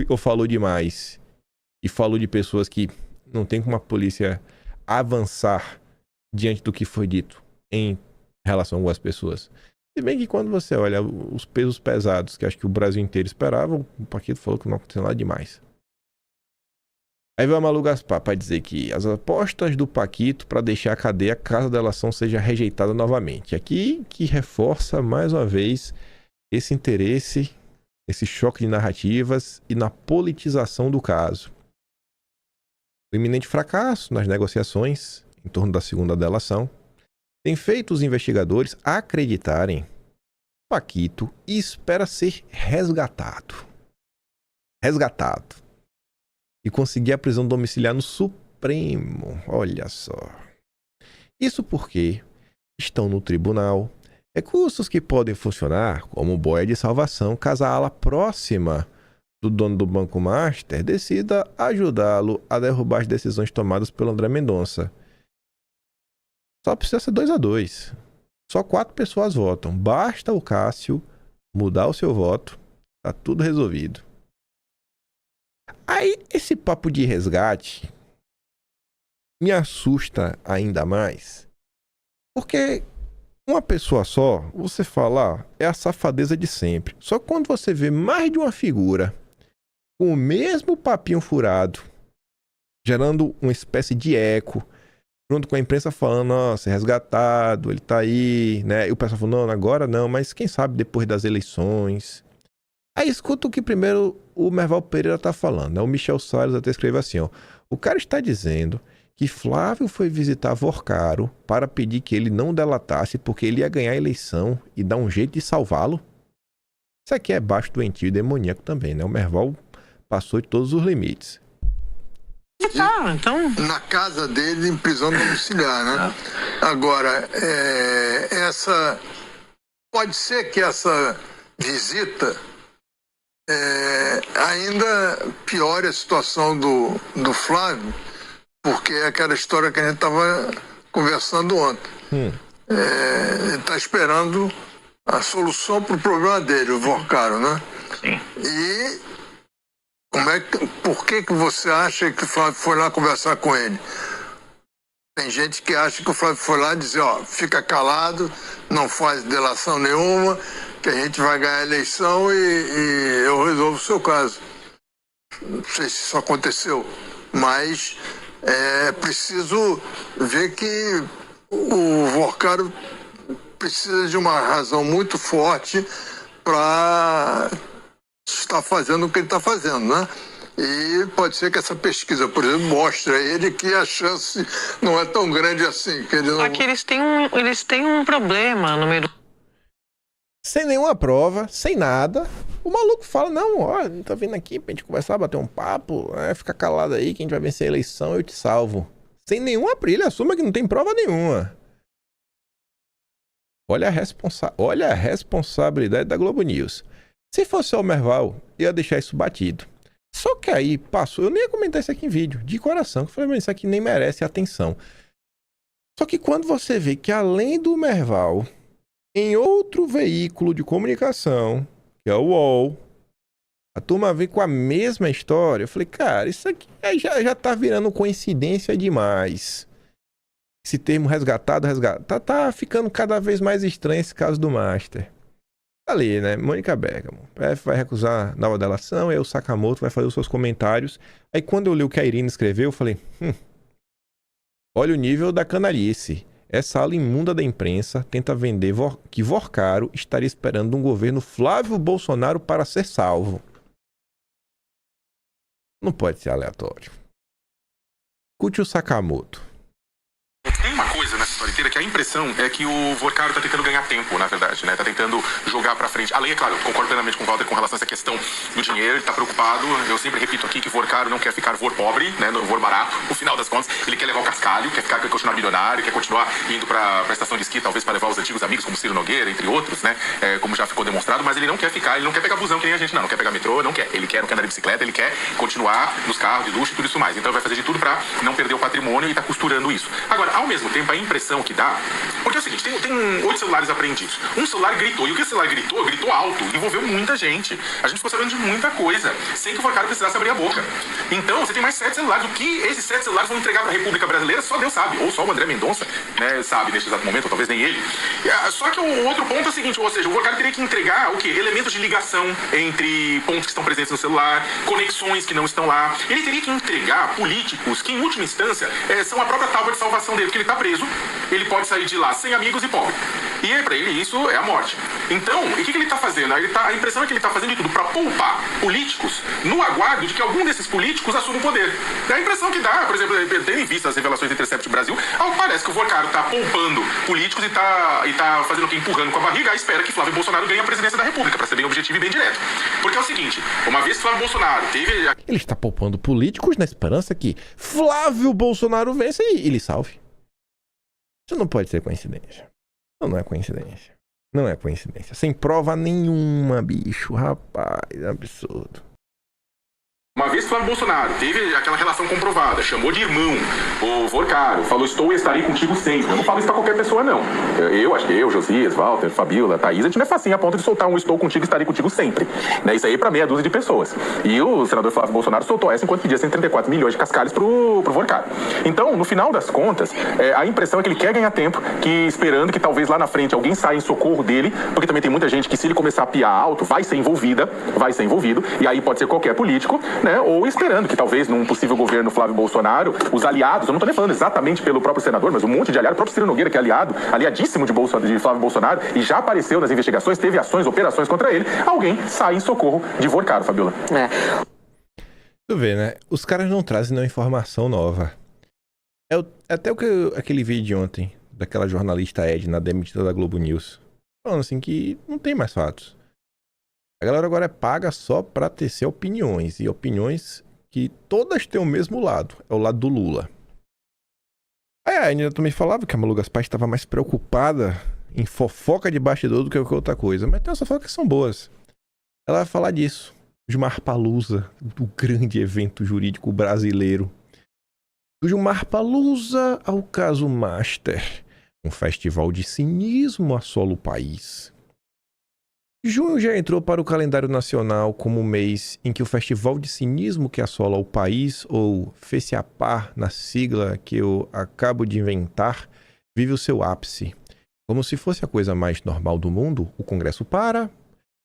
Speaker 12: Ou falou demais? E falou de pessoas que não tem como a polícia avançar diante do que foi dito em relação a algumas pessoas. Se bem que quando você olha os pesos pesados, que acho que o Brasil inteiro esperava, o Paquito falou que não aconteceu nada demais. Aí veio a Malu Gaspar para dizer que as apostas do Paquito para deixar a cadeia caso a delação seja rejeitada novamente. Aqui que reforça mais uma vez esse interesse, esse choque de narrativas e na politização do caso. O iminente fracasso nas negociações em torno da segunda delação tem feito os investigadores acreditarem que Paquito espera ser resgatado. E conseguir a prisão domiciliar no Supremo. Olha só. Isso porque estão no tribunal recursos que podem funcionar como boia de salvação caso a ala próxima do dono do Banco Master decida ajudá-lo a derrubar as decisões tomadas pelo André Mendonça. Só precisa ser 2-2. Só 4 pessoas votam. Basta o Cássio mudar o seu voto. Tá tudo resolvido. Aí, esse papo de resgate me assusta ainda mais. Porque uma pessoa só, você falar, é a safadeza de sempre. Só que quando você vê mais de uma figura com o mesmo papinho furado, gerando uma espécie de eco, junto com a imprensa falando, nossa, é resgatado, ele tá aí, né? E o pessoal falando, não, agora não, mas quem sabe depois das eleições. Aí escuta o que primeiro o Merval Pereira tá falando, né? O Michel Salles até escreve assim, ó. O cara está dizendo que Flávio foi visitar Vorcaro para pedir que ele não delatasse porque ele ia ganhar a eleição e dar um jeito de salvá-lo. Isso aqui é baixo doentio e demoníaco também, né? O Merval passou de todos os limites.
Speaker 15: Então... Na casa dele, em prisão domiciliar, né? Agora, pode ser que essa visita ainda piore a situação do Flávio, porque é aquela história que a gente estava conversando ontem. Ele está esperando a solução para o problema dele, o Vorcaro, né? Sim. E por que você acha que o Flávio foi lá conversar com ele? Tem gente que acha que o Flávio foi lá dizer, ó, fica calado, não faz delação nenhuma, que a gente vai ganhar a eleição e eu resolvo o seu caso. Não sei se isso aconteceu, mas é preciso ver que o Vorcaro precisa de uma razão muito forte para estar fazendo o que ele está fazendo, né? E pode ser que essa pesquisa, por exemplo, mostre a ele que a chance não é tão grande assim. Que ele não...
Speaker 11: Aqui eles têm um problema no meio do...
Speaker 12: Sem nenhuma prova, sem nada. O maluco fala, não, ó, tá vindo aqui pra gente conversar, bater um papo, fica calado aí que a gente vai vencer a eleição, eu te salvo. Sem nenhuma brilha, assuma que não tem prova nenhuma. Olha a responsabilidade da Globo News. Se fosse o Merval, ia deixar isso batido. Só que aí passou, eu nem ia comentar isso aqui em vídeo, de coração, que eu falei, mas isso aqui nem merece atenção. Só que quando você vê que além do Merval, em outro veículo de comunicação, que é o UOL, a turma vem com a mesma história, eu falei, cara, isso aqui já tá virando coincidência demais. Esse termo resgatado, tá ficando cada vez mais estranho esse caso do Master. Ali, né? Mônica Bergamo. O PF vai recusar nova delação, aí o Sakamoto vai fazer os seus comentários. Aí quando eu li o que a Irina escreveu, eu falei, olha o nível da canalice. Essa ala imunda da imprensa tenta vender que Vorcaro estaria esperando um governo Flávio Bolsonaro para ser salvo. Não pode ser aleatório. Escute o Sakamoto.
Speaker 16: Tem uma coisa nessa história inteira que a impressão é que o Vorcaro tá tentando ganhar tempo, na verdade, né? Tá tentando jogar pra frente. Além, é claro, eu concordo plenamente com o Walter com relação a essa questão do dinheiro, ele tá preocupado. Eu sempre repito aqui que Vorcaro não quer ficar vor pobre, né? Vor barato. No final das contas, ele quer levar o cascalho, quer continuar bilionário, quer continuar indo pra estação de esqui, talvez para levar os antigos amigos, como Ciro Nogueira, entre outros, né? Como já ficou demonstrado, mas ele não quer pegar busão que nem a gente, não quer pegar metrô, não quer. Ele quer andar de bicicleta, ele quer continuar nos carros de luxo e tudo isso mais. Então ele vai fazer de tudo pra não perder o patrimônio e tá costurando isso. Agora, ao mesmo tempo, a impressão que dá, porque é o seguinte, tem 8 celulares apreendidos. Um celular gritou, e o que o celular gritou alto, envolveu muita gente. A gente ficou sabendo de muita coisa, sem que o Vorcaro precisasse abrir a boca. Então, você tem mais 7 celulares. O que esses 7 celulares vão entregar para a República Brasileira, só Deus sabe. Ou só o André Mendonça, né, sabe neste exato momento, ou talvez nem ele. Só que o outro ponto é o seguinte, ou seja, o Vorcaro teria que entregar o quê? Elementos de ligação entre pontos que estão presentes no celular, conexões que não estão lá. Ele teria que entregar políticos que, em última instância, são a própria tábua de salvação dele, porque ele está preso. Ele pode sair de lá sem amigos e pobre. E para ele isso é a morte. Então, o que ele está fazendo? A impressão é que ele está fazendo de tudo para poupar políticos no aguardo de que algum desses políticos assuma o poder. É a impressão que dá, por exemplo, tendo em vista as revelações do Intercept Brasil, parece que o Vorcaro está poupando políticos e tá fazendo o que? Empurrando com a barriga, espera que Flávio Bolsonaro ganhe a presidência da República, para ser bem objetivo e bem direto. Porque é o seguinte, uma vez que Flávio Bolsonaro teve...
Speaker 12: Ele está poupando políticos na esperança que Flávio Bolsonaro vença e lhe salve. Isso não pode ser coincidência. Não é coincidência. Não é coincidência. Sem prova nenhuma, bicho. Rapaz, é absurdo.
Speaker 16: Uma vez Flávio Bolsonaro teve aquela relação comprovada, chamou de irmão o Vorcaro, falou estou e estarei contigo sempre. Eu não falo isso pra qualquer pessoa, não. Acho que Josias, Walter, Fabiola, Thaís, a gente não é facinho a ponto de soltar um estou contigo e estarei contigo sempre. Né? Isso aí pra meia dúzia de pessoas. E o senador Flávio Bolsonaro soltou essa enquanto pedia 134 milhões de cascalhos pro Vorcaro. Então, no final das contas, a impressão é que ele quer ganhar tempo, que esperando que talvez lá na frente alguém saia em socorro dele, porque também tem muita gente que se ele começar a piar alto, vai ser envolvido, e aí pode ser qualquer político, né? Ou esperando que talvez num possível governo Flávio Bolsonaro, os aliados, eu não estou nem falando exatamente pelo próprio senador, mas um monte de aliado, o próprio Ciro Nogueira, que é aliadíssimo de Flávio Bolsonaro, e já apareceu nas investigações, teve ações, operações contra ele, alguém sai em socorro de Vorcaro, Fabiola.
Speaker 12: Tu vê, né? Os caras não trazem nenhuma informação nova. Até aquele vídeo de ontem, daquela jornalista Edna, demitida da Globo News, falando assim que não tem mais fatos. A galera agora é paga só pra tecer opiniões. E opiniões que todas têm o mesmo lado. É o lado do Lula. Aí a Aninha também falava que a Malu Gaspar estava mais preocupada em fofoca de bastidor do que qualquer outra coisa. Mas tem umas fofocas que são boas. Ela vai falar disso. De Marpalusa, do grande evento jurídico brasileiro. Do Marpalusa ao caso Master. Um festival de cinismo assola o país. Junho já entrou para o calendário nacional como o mês em que o festival de cinismo que assola o país, ou FECIAPAR, na sigla que eu acabo de inventar, vive o seu ápice. Como se fosse a coisa mais normal do mundo, o Congresso para,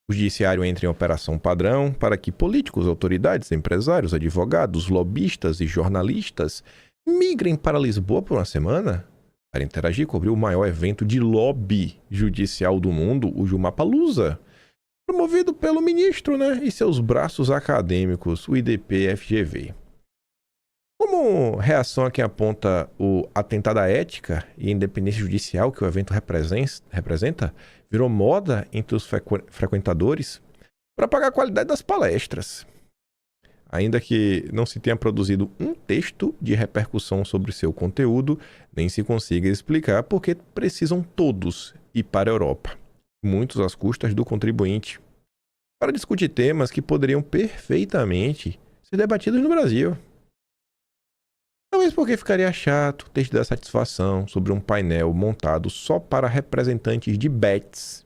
Speaker 12: o Judiciário entra em operação padrão para que políticos, autoridades, empresários, advogados, lobistas e jornalistas migrem para Lisboa por uma semana para interagir e cobrir o maior evento de lobby judicial do mundo, o Jumapalooza, promovido pelo ministro, e seus braços acadêmicos, o IDP-FGV. Como reação a quem aponta o atentado à ética e independência judicial que o evento representa, virou moda entre os frequentadores para pagar a qualidade das palestras. Ainda que não se tenha produzido um texto de repercussão sobre seu conteúdo, nem se consiga explicar por que precisam todos ir para a Europa, muitos às custas do contribuinte, para discutir temas que poderiam perfeitamente ser debatidos no Brasil. Talvez porque ficaria chato ter de dar satisfação sobre um painel montado só para representantes de bets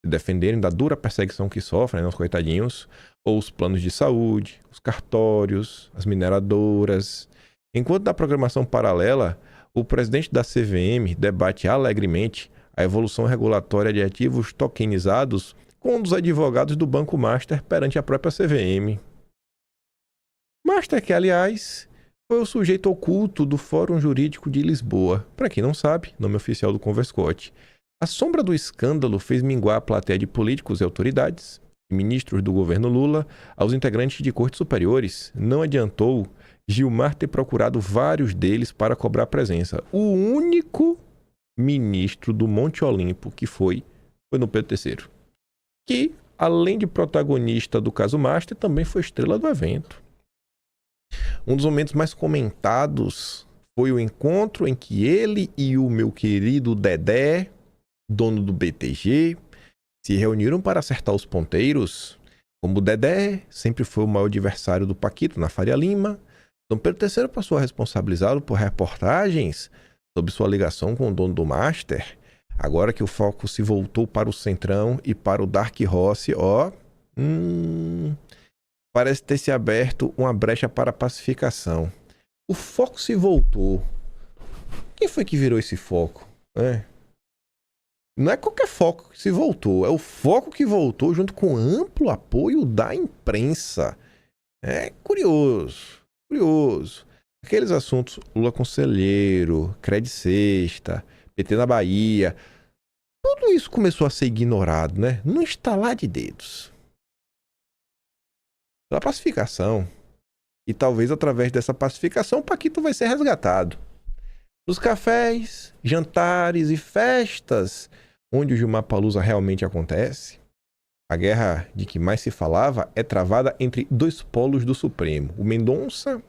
Speaker 12: se defenderem da dura perseguição que sofrem, os coitadinhos, ou os planos de saúde, os cartórios, as mineradoras. Enquanto na programação paralela, o presidente da CVM debate alegremente a evolução regulatória de ativos tokenizados com um dos advogados do Banco Master perante a própria CVM. Master que, aliás, foi o sujeito oculto do Fórum Jurídico de Lisboa. Para quem não sabe, nome oficial do Converscote. A sombra do escândalo fez minguar a plateia de políticos e autoridades, ministros do governo Lula, aos integrantes de cortes superiores. Não adiantou Gilmar ter procurado vários deles para cobrar presença. O único ministro do Monte Olimpo que foi no Pedro III. Que, além de protagonista do caso Master, também foi estrela do evento. Um dos momentos mais comentados foi o encontro em que ele e o meu querido Dedé, dono do BTG, se reuniram para acertar os ponteiros. Como o Dedé sempre foi o maior adversário do Paquito na Faria Lima, Dom Pedro III passou a responsabilizá-lo por reportagens sobre sua ligação com o dono do Master. Agora que o foco se voltou para o Centrão e para o Dark Rossi, parece ter se aberto uma brecha para a pacificação. O foco se voltou. Quem foi que virou esse foco? Não é qualquer foco que se voltou, é o foco que voltou junto com amplo apoio da imprensa. É curioso. Aqueles assuntos, Lula Conselheiro, Cred Sexta, PT na Bahia, tudo isso começou a ser ignorado, num estalar de dedos. Pela pacificação. E talvez através dessa pacificação o Paquito vai ser resgatado. Nos cafés, jantares e festas onde o Jumapalooza realmente acontece, a guerra de que mais se falava é travada entre dois polos do Supremo. O Mendonça,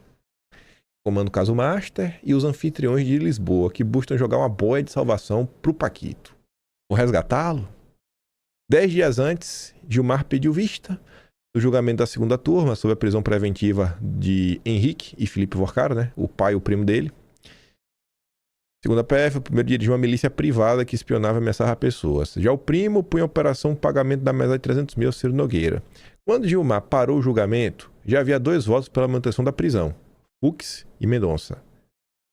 Speaker 12: comando o caso Master, e os anfitriões de Lisboa, que buscam jogar uma boia de salvação pro Paquito. Vou resgatá-lo? 10 dias antes, Gilmar pediu vista do julgamento da segunda turma sobre a prisão preventiva de Henrique e Felipe Vorcaro, o pai e o primo dele. Segundo a PF, o primeiro dia de uma milícia privada que espionava e ameaçava pessoas. Já o primo punha a operação pagamento da mesada de 300 mil ao Ciro Nogueira. Quando Gilmar parou o julgamento, já havia 2 votos pela manutenção da prisão. Fux e Mendonça.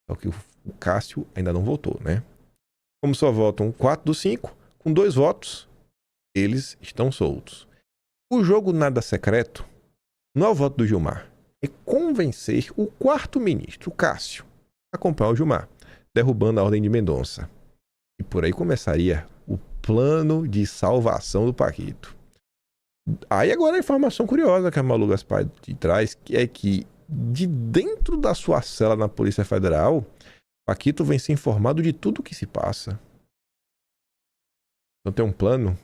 Speaker 12: Só que o Cássio ainda não votou, Como só votam 4 dos 5, com 2 votos, eles estão soltos. O jogo nada secreto não é o voto do Gilmar. É convencer o 4º ministro, o Cássio, a acompanhar o Gilmar, derrubando a ordem de Mendonça. E por aí começaria o plano de salvação do Paquito. Aí agora a informação curiosa que a Malu Gaspar traz, que é que de dentro da sua cela na Polícia Federal, Paquito vem ser informado de tudo o que se passa. Então tem um plano,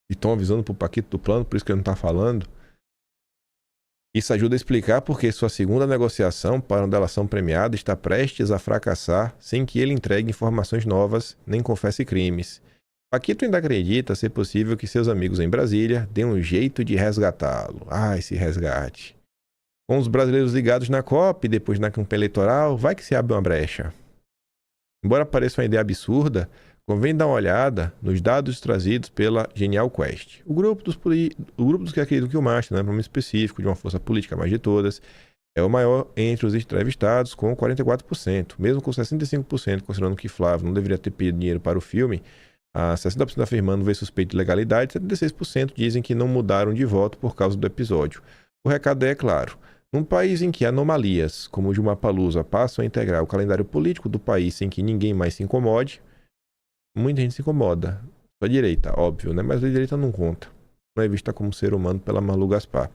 Speaker 12: e estão avisando pro Paquito do plano, por isso que ele não tá falando. Isso ajuda a explicar porque sua segunda negociação para uma delação premiada está prestes a fracassar sem que ele entregue informações novas nem confesse crimes. Paquito ainda acredita ser possível que seus amigos em Brasília deem um jeito de resgatá-lo. Esse resgate. Com os brasileiros ligados na COP e depois na campanha eleitoral, vai que se abre uma brecha. Embora pareça uma ideia absurda, convém dar uma olhada nos dados trazidos pela Genial Quest. O grupo dos que acreditam que o Márcio não é um nome específico de uma força política mais de todas é o maior entre os entrevistados, com 44%. Mesmo com 65%, considerando que Flávio não deveria ter pedido dinheiro para o filme, a 60% afirmando ver suspeito de legalidade, 76% dizem que não mudaram de voto por causa do episódio. O recado é claro. Num país em que anomalias, como o de Lollapalooza, passam a integrar o calendário político do país sem que ninguém mais se incomode, muita gente se incomoda. A direita, óbvio, né? Mas a direita não conta. Não é vista como ser humano pela Malu Gaspar.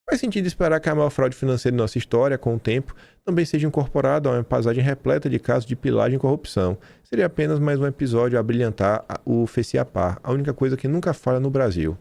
Speaker 12: Faz sentido esperar que a maior fraude financeira de nossa história, com o tempo, também seja incorporada a uma paisagem repleta de casos de pilagem e corrupção. Seria apenas mais um episódio a brilhantar o Feciapar, a única coisa que nunca falha no Brasil.